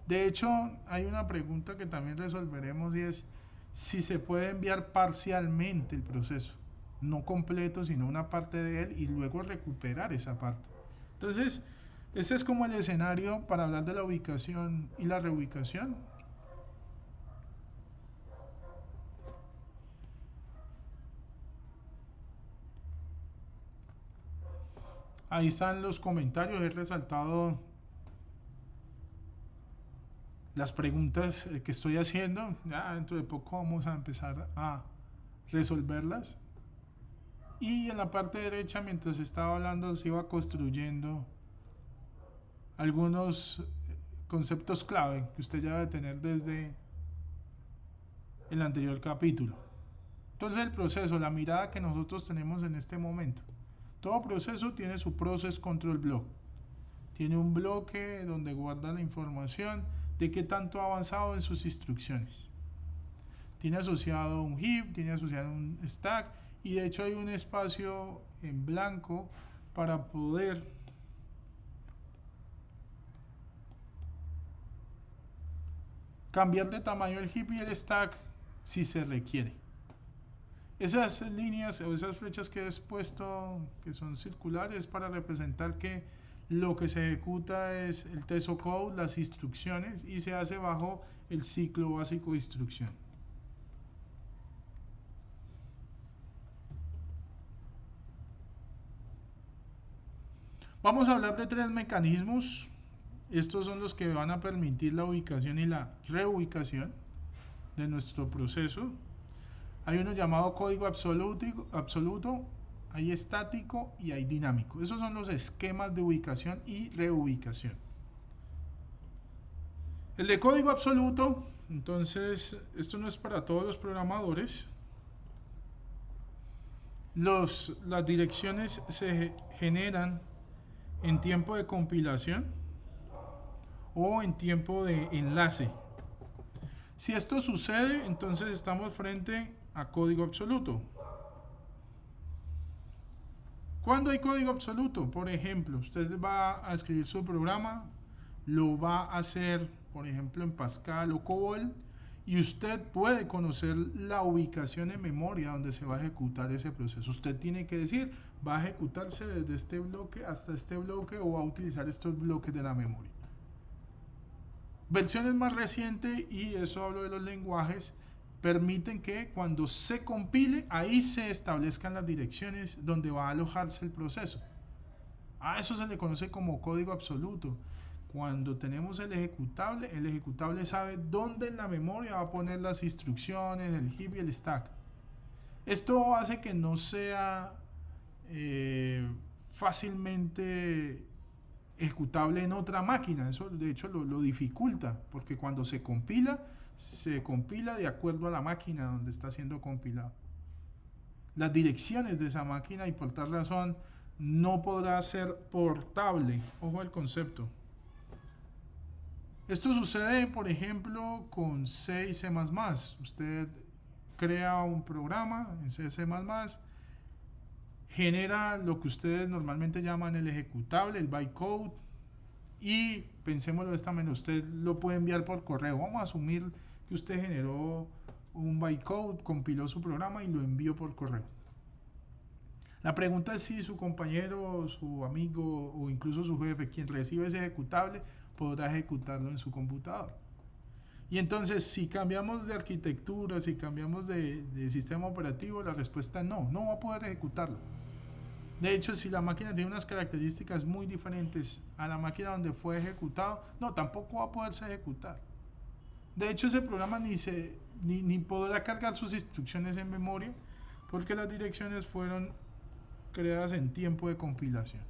Speaker 1: De hecho, hay una pregunta que también resolveremos y es si se puede enviar parcialmente el proceso, no completo, sino una parte de él, y luego recuperar esa parte. Entonces, ese es como el escenario para hablar de la ubicación y la reubicación. Ahí están los comentarios, he resaltado las preguntas que estoy haciendo. Ya dentro de poco vamos a empezar a resolverlas. Y en la parte derecha, mientras estaba hablando, se iba construyendo algunos conceptos clave que usted ya debe tener desde el anterior capítulo. Entonces el proceso, la mirada que nosotros tenemos en este momento. Todo proceso tiene su Process Control Block. Tiene un bloque donde guarda la información de qué tanto ha avanzado en sus instrucciones. Tiene asociado un heap, tiene asociado un stack, y de hecho hay un espacio en blanco para poder cambiar de tamaño el heap y el stack si se requiere. Esas líneas o esas flechas que he puesto, que son circulares, para representar que lo que se ejecuta es el TESO code, las instrucciones, y se hace bajo el ciclo básico de instrucción. Vamos a hablar de 3 mecanismos. Estos son los que van a permitir la ubicación y la reubicación de nuestro proceso. Hay uno llamado código absoluto, hay estático y hay dinámico. Esos son los esquemas de ubicación y reubicación. El de código absoluto, entonces, esto no es para todos los programadores. Las direcciones se generan en tiempo de compilación o en tiempo de enlace. Si esto sucede, entonces estamos frente a código absoluto. ¿Cuándo hay código absoluto? Por ejemplo, usted va a escribir su programa, lo va a hacer, por ejemplo, en Pascal o COBOL, y usted puede conocer la ubicación en memoria donde se va a ejecutar ese proceso. Usted tiene que decir, va a ejecutarse desde este bloque hasta este bloque o va a utilizar estos bloques de la memoria. Versiones más recientes, y eso hablo de los lenguajes, permiten que cuando se compile, ahí se establezcan las direcciones donde va a alojarse el proceso. A eso se le conoce como código absoluto. Cuando tenemos el ejecutable sabe dónde en la memoria va a poner las instrucciones, el heap y el stack. Esto hace que no sea fácilmente ejecutable en otra máquina. Eso de hecho lo dificulta, porque cuando se compila de acuerdo a la máquina donde está siendo compilado. Las direcciones de esa máquina, y por tal razón no podrá ser portable. Ojo al concepto. Esto sucede, por ejemplo, con C y C++. Usted crea un programa en C++, genera lo que ustedes normalmente llaman el ejecutable, el bytecode, y pensémoslo de esta manera, usted lo puede enviar por correo. Vamos a asumir que usted generó un bytecode, compiló su programa y lo envió por correo. La pregunta es si su compañero, su amigo o incluso su jefe, quien recibe ese ejecutable, podrá ejecutarlo en su computador. Y entonces, si cambiamos de arquitectura, si cambiamos de sistema operativo, la respuesta es no va a poder ejecutarlo. De hecho, si la máquina tiene unas características muy diferentes a la máquina donde fue ejecutado, tampoco va a poderse ejecutar. De hecho, ese programa ni podrá cargar sus instrucciones en memoria, porque las direcciones fueron creadas en tiempo de compilación.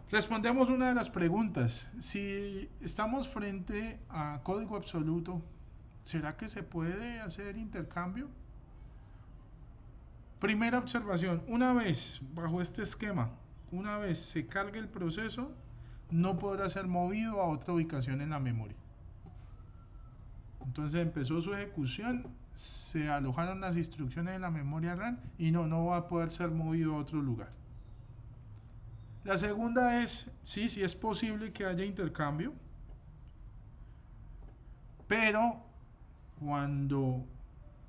Speaker 1: Respondemos una de las preguntas. Si estamos frente a código absoluto, ¿será que se puede hacer intercambio? Primera observación, una vez bajo este esquema, una vez se cargue el proceso, no podrá ser movido a otra ubicación en la memoria. Entonces empezó su ejecución, se alojaron las instrucciones en la memoria RAM y no va a poder ser movido a otro lugar. La segunda es, sí es posible que haya intercambio, pero cuando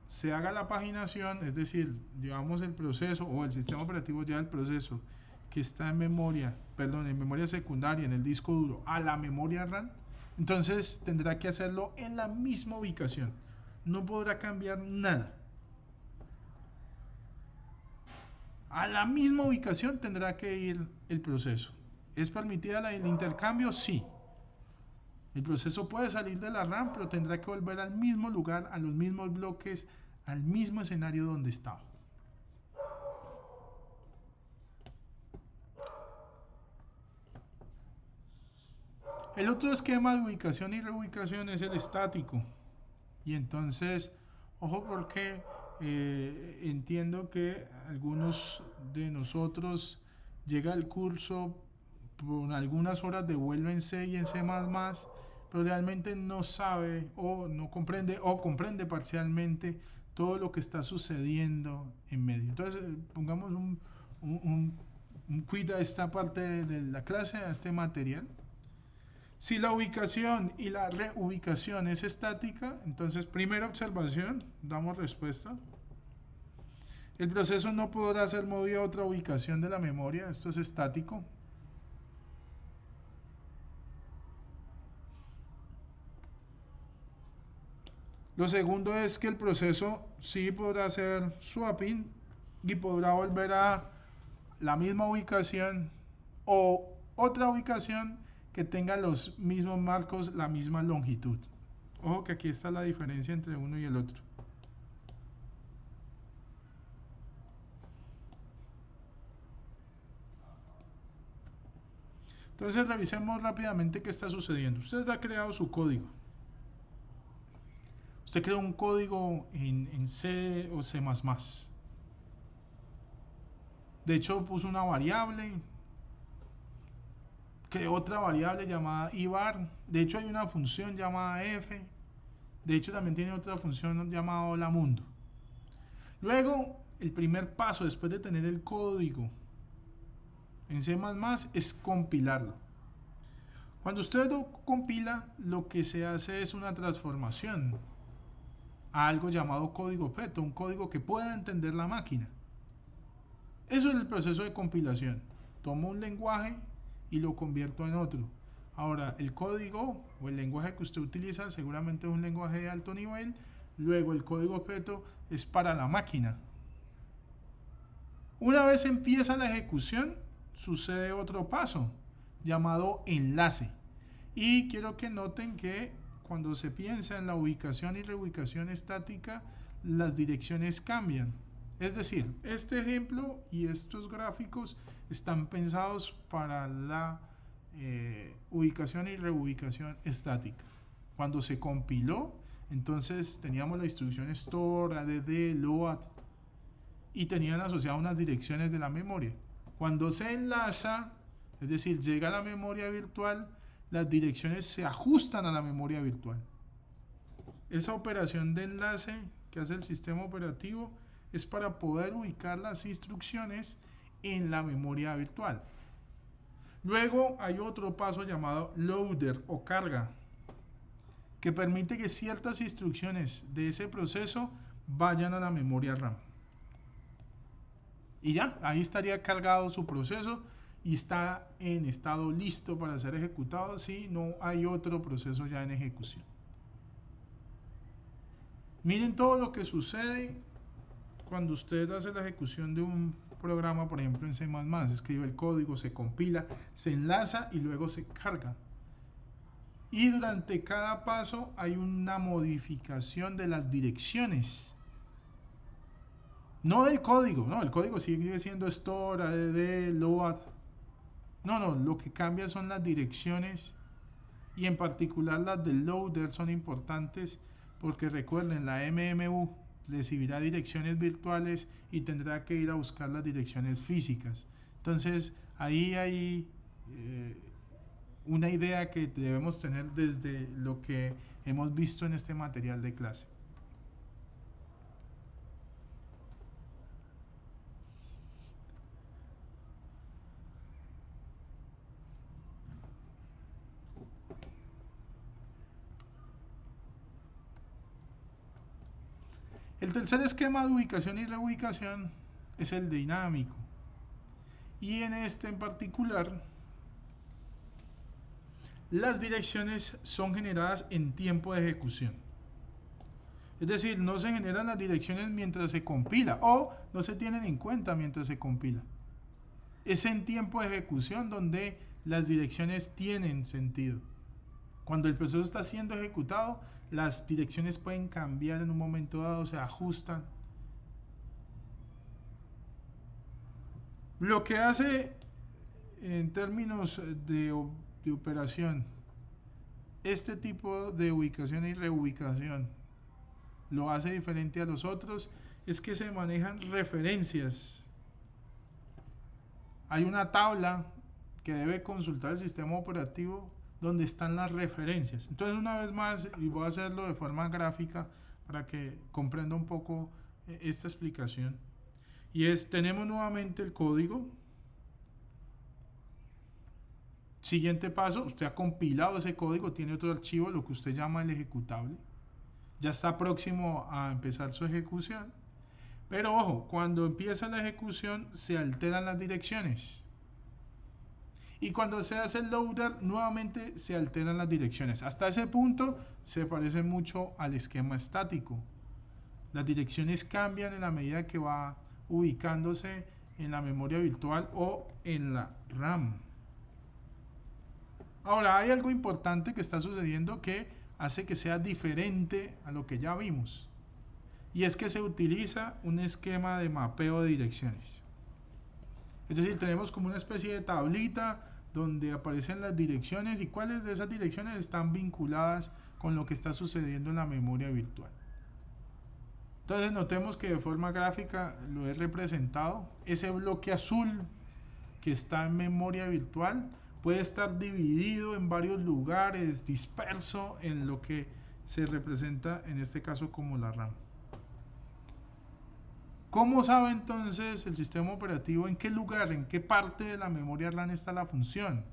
Speaker 1: se haga la paginación, es decir, llevamos el proceso o el sistema operativo lleva el proceso que está en memoria secundaria, en el disco duro, a la memoria RAM, entonces tendrá que hacerlo en la misma ubicación, no podrá cambiar nada. A la misma ubicación tendrá que ir el proceso. ¿Es permitida el intercambio? Sí. El proceso puede salir de la RAM, pero tendrá que volver al mismo lugar, a los mismos bloques, al mismo escenario donde estaba. El otro esquema de ubicación y reubicación es el estático. Y entonces, ojo, porque entiendo que algunos de nosotros llega el curso, por algunas horas devuelve en C y en C++, pero realmente no sabe o no comprende o comprende parcialmente todo lo que está sucediendo en medio. Entonces, pongamos un quit a esta parte de la clase, a este material. Si la ubicación y la reubicación es estática, entonces primera observación, damos respuesta. El proceso no podrá ser movido a otra ubicación de la memoria, esto es estático. Lo segundo es que el proceso sí podrá hacer swapping y podrá volver a la misma ubicación o otra ubicación que tenga los mismos marcos, la misma longitud. Ojo que aquí está la diferencia entre uno y el otro. Entonces revisemos rápidamente qué está sucediendo. Usted ha creado su código. Usted creó un código en C o C++. De hecho, puso una variable, creó otra variable llamada ivar. De hecho, hay una función llamada f. De hecho, también tiene otra función llamada hola mundo. Luego, el primer paso después de tener el código en C++ es compilarlo. Cuando usted lo compila, lo que se hace es una transformación a algo llamado código objeto, un código que pueda entender la máquina. Eso es el proceso de compilación. Tomo un lenguaje y lo convierto en otro. Ahora, el código o el lenguaje que usted utiliza seguramente es un lenguaje de alto nivel. Luego, el código objeto es para la máquina. Una vez empieza la ejecución, sucede otro paso llamado enlace. Y quiero que noten que cuando se piensa en la ubicación y reubicación estática, las direcciones cambian. Es decir, este ejemplo y estos gráficos están pensados para la ubicación y reubicación estática. Cuando se compiló, entonces teníamos la instrucción store, add, load y tenían asociadas unas direcciones de la memoria. Cuando se enlaza, es decir, llega a la memoria virtual, las direcciones se ajustan a la memoria virtual. Esa operación de enlace que hace el sistema operativo es para poder ubicar las instrucciones en la memoria virtual. Luego hay otro paso llamado loader o carga, que permite que ciertas instrucciones de ese proceso vayan a la memoria RAM. Y ya, ahí estaría cargado su proceso y está en estado listo para ser ejecutado si no hay otro proceso ya en ejecución. Miren todo lo que sucede cuando usted hace la ejecución de un programa, por ejemplo en C++, escribe el código, se compila, se enlaza y luego se carga. Y durante cada paso hay una modificación de las direcciones. No del código, no, el código sigue siendo store, add, load. No, lo que cambia son las direcciones y en particular las del loader son importantes porque recuerden, la MMU recibirá direcciones virtuales y tendrá que ir a buscar las direcciones físicas. Entonces ahí hay una idea que debemos tener desde lo que hemos visto en este material de clase. El tercer esquema de ubicación y reubicación es el dinámico. Y en este en particular, las direcciones son generadas en tiempo de ejecución. Es decir, no se generan las direcciones mientras se compila o no se tienen en cuenta mientras se compila. Es en tiempo de ejecución donde las direcciones tienen sentido. Cuando el proceso está siendo ejecutado, las direcciones pueden cambiar en un momento dado, se ajustan. Lo que hace en términos de operación este tipo de ubicación y reubicación lo hace diferente a los otros es que se manejan referencias. Hay una tabla que debe consultar el sistema operativo donde están las referencias. Entonces una vez más, y voy a hacerlo de forma gráfica para que comprenda un poco esta explicación, y es, tenemos nuevamente el código. Siguiente paso, usted ha compilado ese código, tiene otro archivo, lo que usted llama el ejecutable, ya está próximo a empezar su ejecución. Pero ojo, cuando empieza la ejecución se alteran las direcciones. Y cuando se hace el loader, nuevamente se alteran las direcciones. Hasta ese punto se parece mucho al esquema estático. Las direcciones cambian en la medida que va ubicándose en la memoria virtual o en la RAM. Ahora, hay algo importante que está sucediendo que hace que sea diferente a lo que ya vimos. Y es que se utiliza un esquema de mapeo de direcciones. Es decir, tenemos como una especie de tablita donde aparecen las direcciones y cuáles de esas direcciones están vinculadas con lo que está sucediendo en la memoria virtual. Entonces notemos que de forma gráfica lo he representado. Ese bloque azul que está en memoria virtual puede estar dividido en varios lugares, disperso en lo que se representa en este caso como la RAM. ¿Cómo sabe entonces el sistema operativo en qué lugar, en qué parte de la memoria RAM está la función?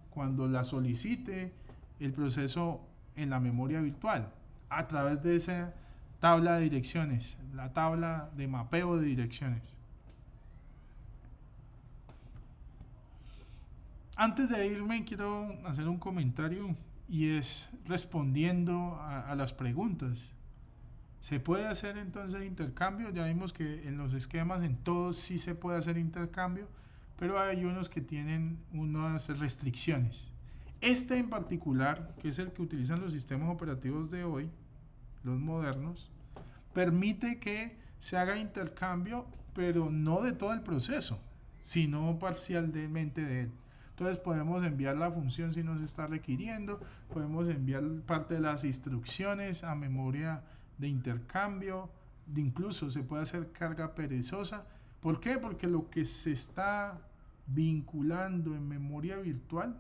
Speaker 1: Cuando la solicite el proceso en la memoria virtual, a través de esa tabla de direcciones, la tabla de mapeo de direcciones. Antes de irme quiero hacer un comentario y es respondiendo a las preguntas. ¿Se puede hacer entonces intercambio? Ya vimos que en los esquemas en todos sí se puede hacer intercambio, pero hay unos que tienen unas restricciones. Este en particular, que es el que utilizan los sistemas operativos de hoy, los modernos, permite que se haga intercambio, pero no de todo el proceso, sino parcialmente de él. Entonces podemos enviar la función si nos está requiriendo, podemos enviar parte de las instrucciones a memoria de intercambio, incluso se puede hacer carga perezosa. ¿Por qué? Porque lo que se está vinculando en memoria virtual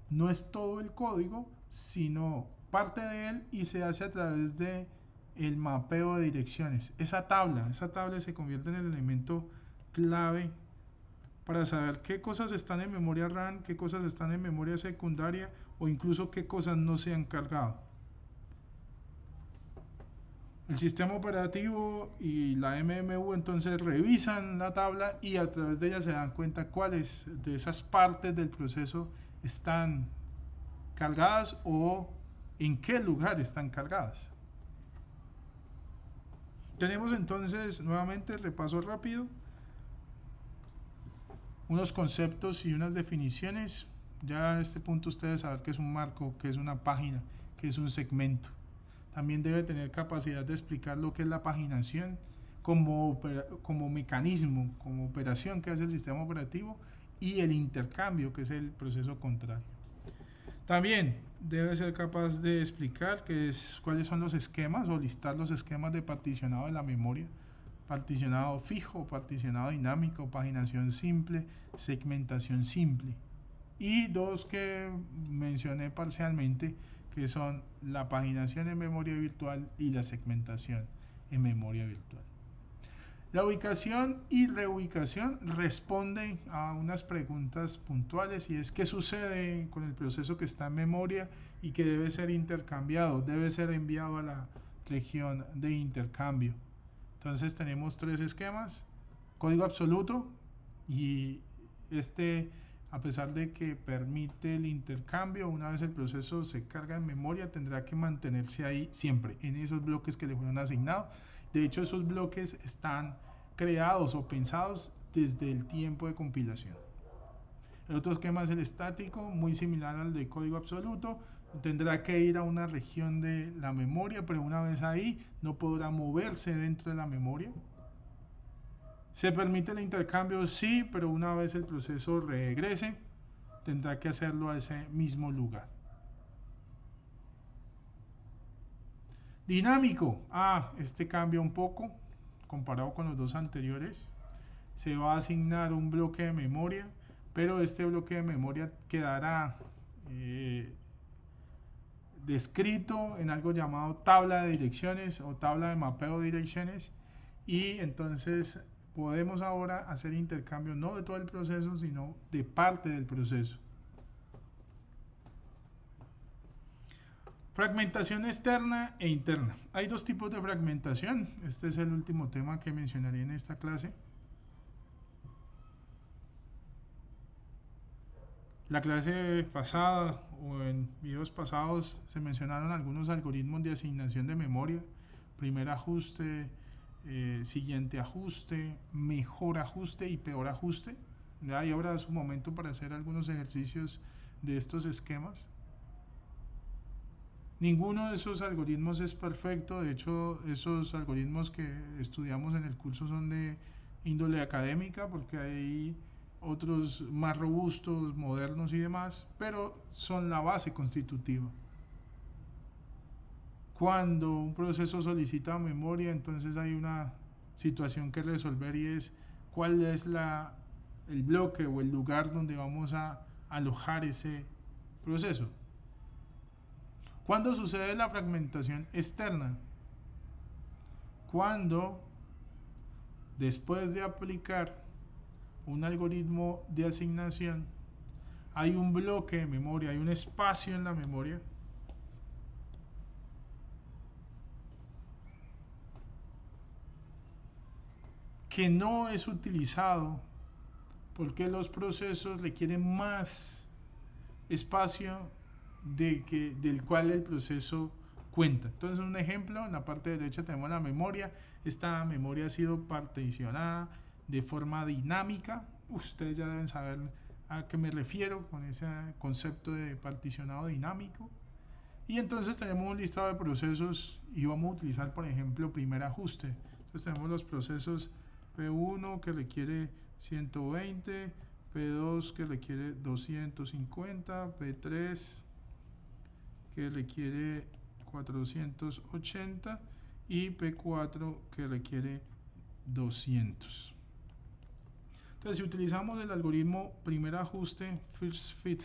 Speaker 1: no es todo el código, sino parte de él y se hace a través de el mapeo de direcciones. Esa tabla se convierte en el elemento clave para saber qué cosas están en memoria RAM, qué cosas están en memoria secundaria o incluso qué cosas no se han cargado. El sistema operativo y la MMU entonces revisan la tabla y a través de ella se dan cuenta cuáles de esas partes del proceso están cargadas o en qué lugar están cargadas. Tenemos entonces nuevamente repaso rápido, unos conceptos y unas definiciones. Ya a este punto ustedes saben qué es un marco, qué es una página, qué es un segmento. También debe tener capacidad de explicar lo que es la paginación como mecanismo, como operación que hace el sistema operativo y el intercambio que es el proceso contrario. También debe ser capaz de explicar cuáles son los esquemas o listar los esquemas de particionado de la memoria, particionado fijo, particionado dinámico, paginación simple, segmentación simple. Y dos que mencioné parcialmente, que son la paginación en memoria virtual y la segmentación en memoria virtual. La ubicación y reubicación responden a unas preguntas puntuales y es qué sucede con el proceso que está en memoria y que debe ser intercambiado, debe ser enviado a la región de intercambio. Entonces tenemos tres esquemas: código absoluto, y a pesar de que permite el intercambio, una vez el proceso se carga en memoria, tendrá que mantenerse ahí siempre, en esos bloques que le fueron asignados. De hecho, esos bloques están creados o pensados desde el tiempo de compilación. El otro esquema es el estático, muy similar al de código absoluto. Tendrá que ir a una región de la memoria, pero una vez ahí no podrá moverse dentro de la memoria. ¿Se permite el intercambio? Sí, pero una vez el proceso regrese, tendrá que hacerlo a ese mismo lugar. Dinámico. Este cambia un poco comparado con los dos anteriores. Se va a asignar un bloque de memoria, pero este bloque de memoria quedará descrito en algo llamado tabla de direcciones o tabla de mapeo de direcciones, y entonces podemos ahora hacer intercambio no de todo el proceso, sino de parte del proceso. Fragmentación externa e interna. Hay dos tipos de fragmentación. Este es el último tema que mencionaré en esta clase. La clase pasada o en videos pasados se mencionaron algunos algoritmos de asignación de memoria. Primer ajuste, siguiente ajuste, mejor ajuste y peor ajuste. Ahí habrá su momento para hacer algunos ejercicios de estos esquemas. Ninguno de esos algoritmos es perfecto. De hecho, esos algoritmos que estudiamos en el curso son de índole académica, porque hay otros más robustos, modernos y demás, pero son la base constitutiva. Cuando un proceso solicita memoria, entonces hay una situación que resolver, y es cuál es el bloque o el lugar donde vamos a alojar ese proceso. ¿Cuándo sucede la fragmentación externa? Cuando, después de aplicar un algoritmo de asignación, hay un bloque de memoria, hay un espacio en la memoria que no es utilizado porque los procesos requieren más espacio del cual el proceso cuenta. Entonces, un ejemplo, en la parte derecha tenemos la memoria. Esta memoria ha sido particionada de forma dinámica. Ustedes ya deben saber a qué me refiero con ese concepto de particionado dinámico. Y entonces tenemos un listado de procesos y vamos a utilizar, por ejemplo, primer ajuste. Entonces tenemos los procesos P1 que requiere 120, P2 que requiere 250, P3 que requiere 480 y P4 que requiere 200. Entonces, si utilizamos el algoritmo primer ajuste, first fit,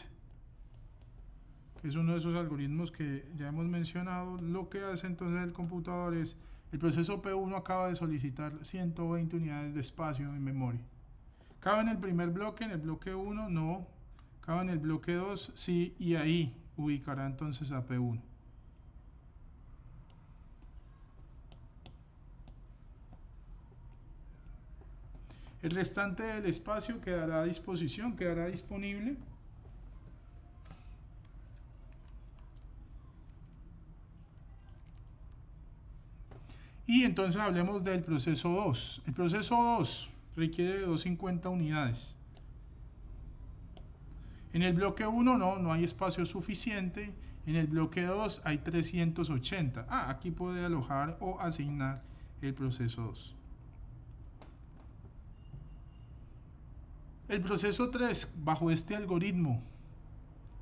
Speaker 1: que es uno de esos algoritmos que ya hemos mencionado, lo que hace entonces el computador es, el proceso P1 acaba de solicitar 120 unidades de espacio en memoria. ¿Cabe en el primer bloque, en el bloque 1? No. ¿Cabe en el bloque 2? Sí, y ahí ubicará entonces a P1. El restante del espacio quedará a disposición, quedará disponible. Y entonces hablemos del proceso 2. El proceso 2 requiere de 250 unidades. En el bloque 1 no hay espacio suficiente. En el bloque 2 hay 380. Aquí puede alojar o asignar el proceso 2. El proceso 3, bajo este algoritmo,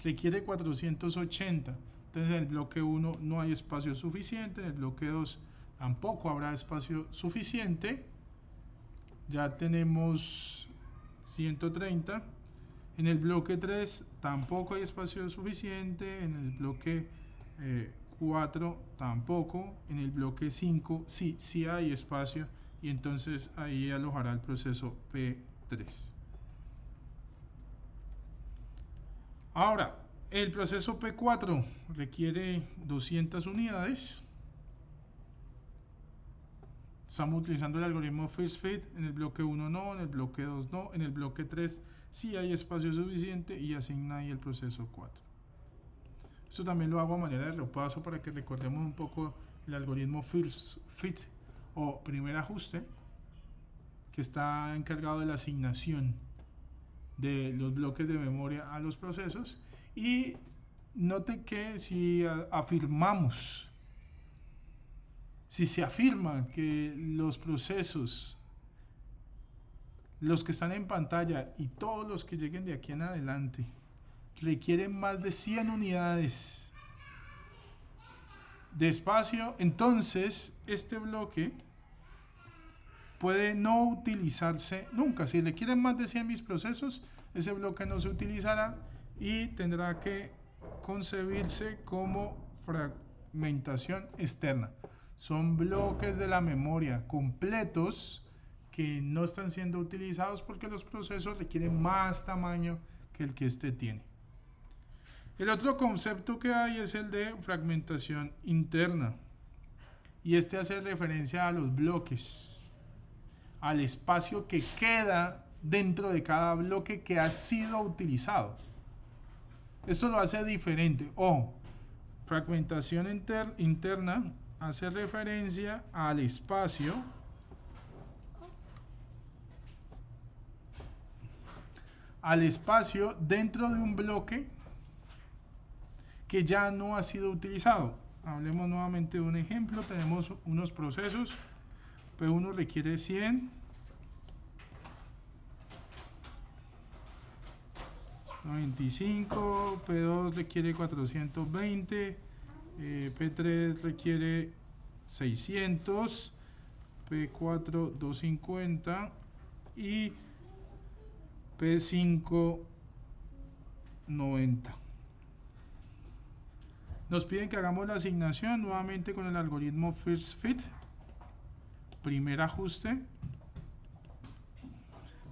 Speaker 1: requiere 480. Entonces en el bloque 1 no hay espacio suficiente. En el bloque 2 tampoco habrá espacio suficiente. Ya tenemos 130. En el bloque 3 tampoco hay espacio suficiente. En el bloque 4 tampoco. En el bloque 5 sí hay espacio. Y entonces ahí alojará el proceso P3. Ahora, el proceso P4 requiere 200 unidades. Estamos utilizando el algoritmo first fit. En el bloque 1 no, en el bloque 2 no, en el bloque 3 sí hay espacio suficiente y asigna ahí el proceso 4. Esto también lo hago a manera de repaso para que recordemos un poco el algoritmo first fit o primer ajuste, que está encargado de la asignación de los bloques de memoria a los procesos. Y note que si se afirma que los procesos, los que están en pantalla y todos los que lleguen de aquí en adelante, requieren más de 100 unidades de espacio, entonces este bloque puede no utilizarse nunca. Si requieren más de 100 mis procesos, ese bloque no se utilizará y tendrá que concebirse como fragmentación externa. Son bloques de la memoria completos que no están siendo utilizados porque los procesos requieren más tamaño que el que este tiene. El otro concepto que hay es el de fragmentación interna. Y este hace referencia a los bloques, al espacio que queda dentro de cada bloque que ha sido utilizado. Esto lo hace diferente. Fragmentación interna hace referencia al espacio dentro de un bloque que ya no ha sido utilizado. Hablemos nuevamente de un ejemplo. Tenemos unos procesos. P1 requiere 100. 95. P2 requiere 420. P3 requiere 600. P4 250. Y P5 90. Nos piden que hagamos la asignación nuevamente con el algoritmo First Fit. Primer ajuste.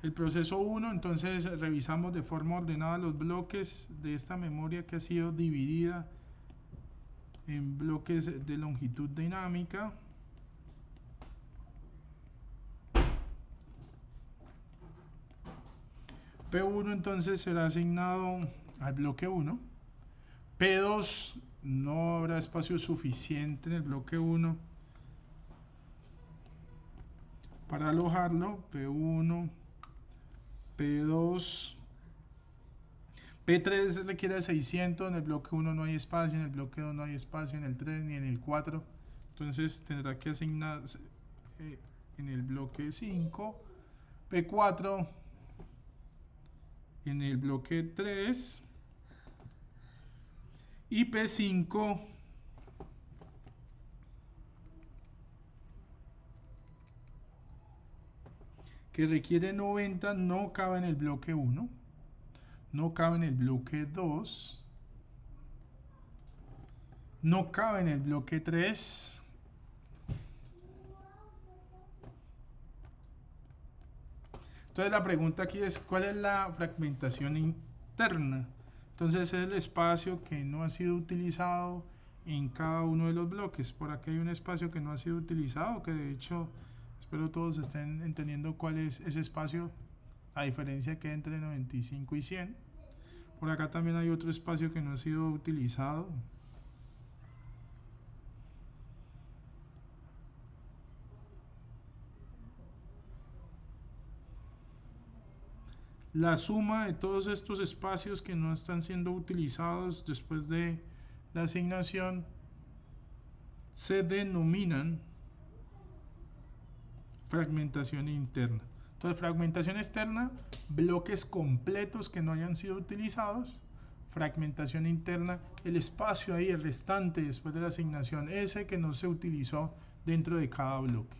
Speaker 1: El proceso 1, entonces revisamos de forma ordenada los bloques de esta memoria que ha sido dividida en bloques de longitud dinámica. P1 entonces será asignado al bloque 1. P2 no habrá espacio suficiente en el bloque 1 para alojarlo. P1, P2, P3 requiere 600, en el bloque 1 no hay espacio, en el bloque 2 no hay espacio, en el 3 ni en el 4. Entonces tendrá que asignar en el bloque 5, P4 en el bloque 3 y P5 que requiere 90 no cabe en el bloque 1, no cabe en el bloque 2, no cabe en el bloque 3. Entonces la pregunta aquí es, ¿cuál es la fragmentación interna? Entonces es el espacio que no ha sido utilizado en cada uno de los bloques. Por aquí hay un espacio que no ha sido utilizado, que de hecho espero todos estén entendiendo cuál es ese espacio, a diferencia que entre 95 y 100. Por acá también hay otro espacio que no ha sido utilizado. La suma de todos estos espacios que no están siendo utilizados después de la asignación se denominan fragmentación interna. Entonces, fragmentación externa, bloques completos que no hayan sido utilizados. Fragmentación interna, el espacio ahí, el restante después de la asignación, ese que no se utilizó dentro de cada bloque.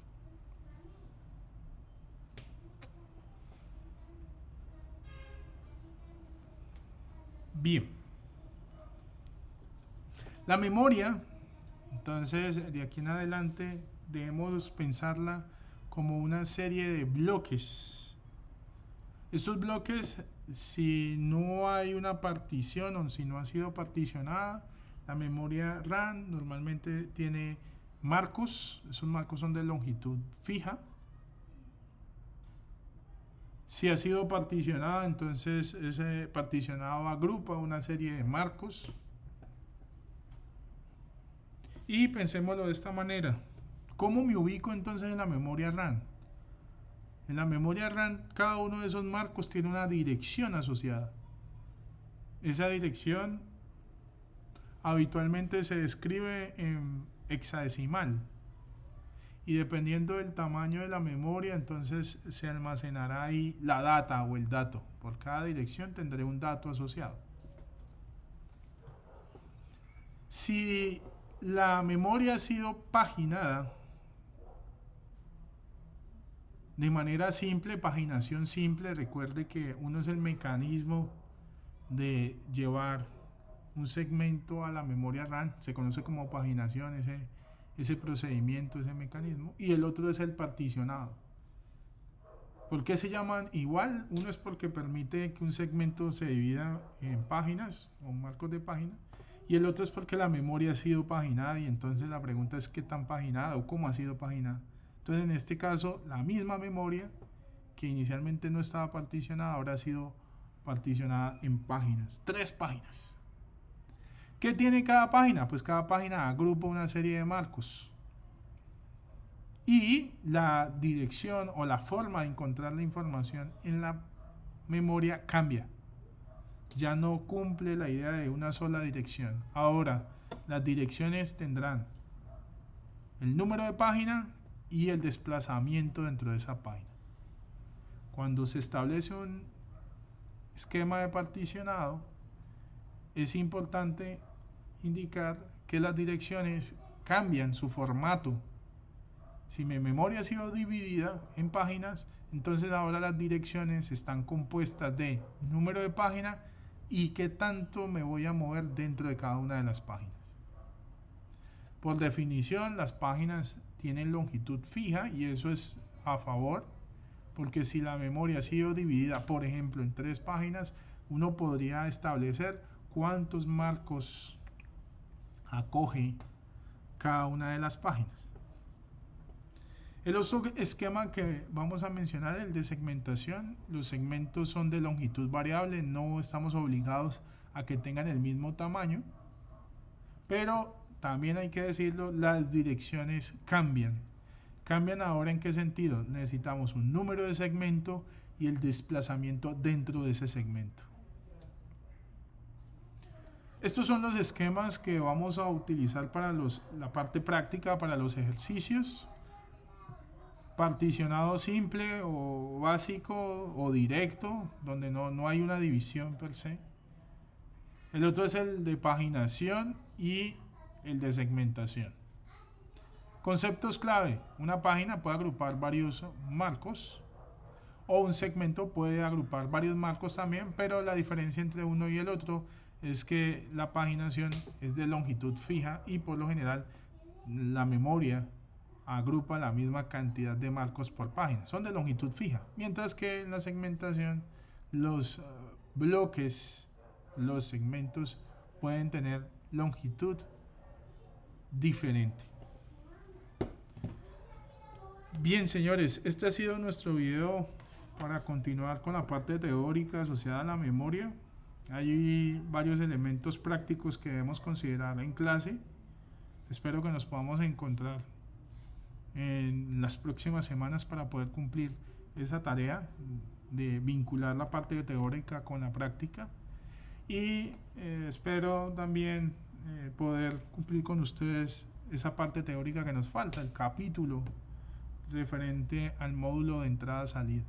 Speaker 1: Bien. La memoria, entonces, de aquí en adelante debemos pensarla como una serie de bloques. Estos bloques, si no hay una partición o si no ha sido particionada, la memoria RAM normalmente tiene marcos. Esos marcos son de longitud fija. Si ha sido particionada, entonces ese particionado agrupa una serie de marcos. Y pensémoslo de esta manera. ¿Cómo me ubico entonces en la memoria RAM? En la memoria RAM, cada uno de esos marcos tiene una dirección asociada. Esa dirección habitualmente se describe en hexadecimal. Y dependiendo del tamaño de la memoria, entonces se almacenará ahí la data o el dato. Por cada dirección tendré un dato asociado. Si la memoria ha sido paginada de manera simple, paginación simple, recuerde que uno es el mecanismo de llevar un segmento a la memoria RAM, se conoce como paginación, ese procedimiento, ese mecanismo, y el otro es el particionado. ¿Por qué se llaman igual? Uno es porque permite que un segmento se divida en páginas o marcos de página, y el otro es porque la memoria ha sido paginada, y entonces la pregunta es qué tan paginada o cómo ha sido paginada. Entonces en este caso la misma memoria que inicialmente no estaba particionada ahora ha sido particionada en páginas, 3 páginas. ¿Qué tiene cada página? Pues cada página agrupa una serie de marcos. Y la dirección o la forma de encontrar la información en la memoria cambia. Ya no cumple la idea de una sola dirección. Ahora, las direcciones tendrán el número de página y el desplazamiento dentro de esa página. Cuando se establece un esquema de particionado, es importante indicar que las direcciones cambian su formato. Si mi memoria ha sido dividida en páginas, entonces ahora las direcciones están compuestas de número de página y qué tanto me voy a mover dentro de cada una de las páginas. Por definición, las páginas tienen longitud fija y eso es a favor, porque si la memoria ha sido dividida, por ejemplo, en 3 páginas, uno podría establecer cuántos marcos acoge cada una de las páginas. El otro esquema que vamos a mencionar, el de segmentación. Los segmentos son de longitud variable, no estamos obligados a que tengan el mismo tamaño, pero también hay que decirlo, las direcciones cambian. ¿Cambian ahora en qué sentido? Necesitamos un número de segmento y el desplazamiento dentro de ese segmento. Estos son los esquemas que vamos a utilizar para la parte práctica, para los ejercicios. Particionado simple o básico o directo, donde no hay una división per se. El otro es el de paginación y el de segmentación. Conceptos clave. Una página puede agrupar varios marcos o un segmento puede agrupar varios marcos también, pero la diferencia entre uno y el otro es que la paginación es de longitud fija y por lo general la memoria agrupa la misma cantidad de marcos por página, son de longitud fija, mientras que en la segmentación los bloques, los segmentos pueden tener longitud diferente. Bien, señores, este ha sido nuestro video para continuar con la parte teórica asociada a la memoria. Hay varios elementos prácticos que debemos considerar en clase. Espero que nos podamos encontrar en las próximas semanas para poder cumplir esa tarea de vincular la parte teórica con la práctica, y espero también poder cumplir con ustedes esa parte teórica que nos falta, el capítulo referente al módulo de entrada-salida.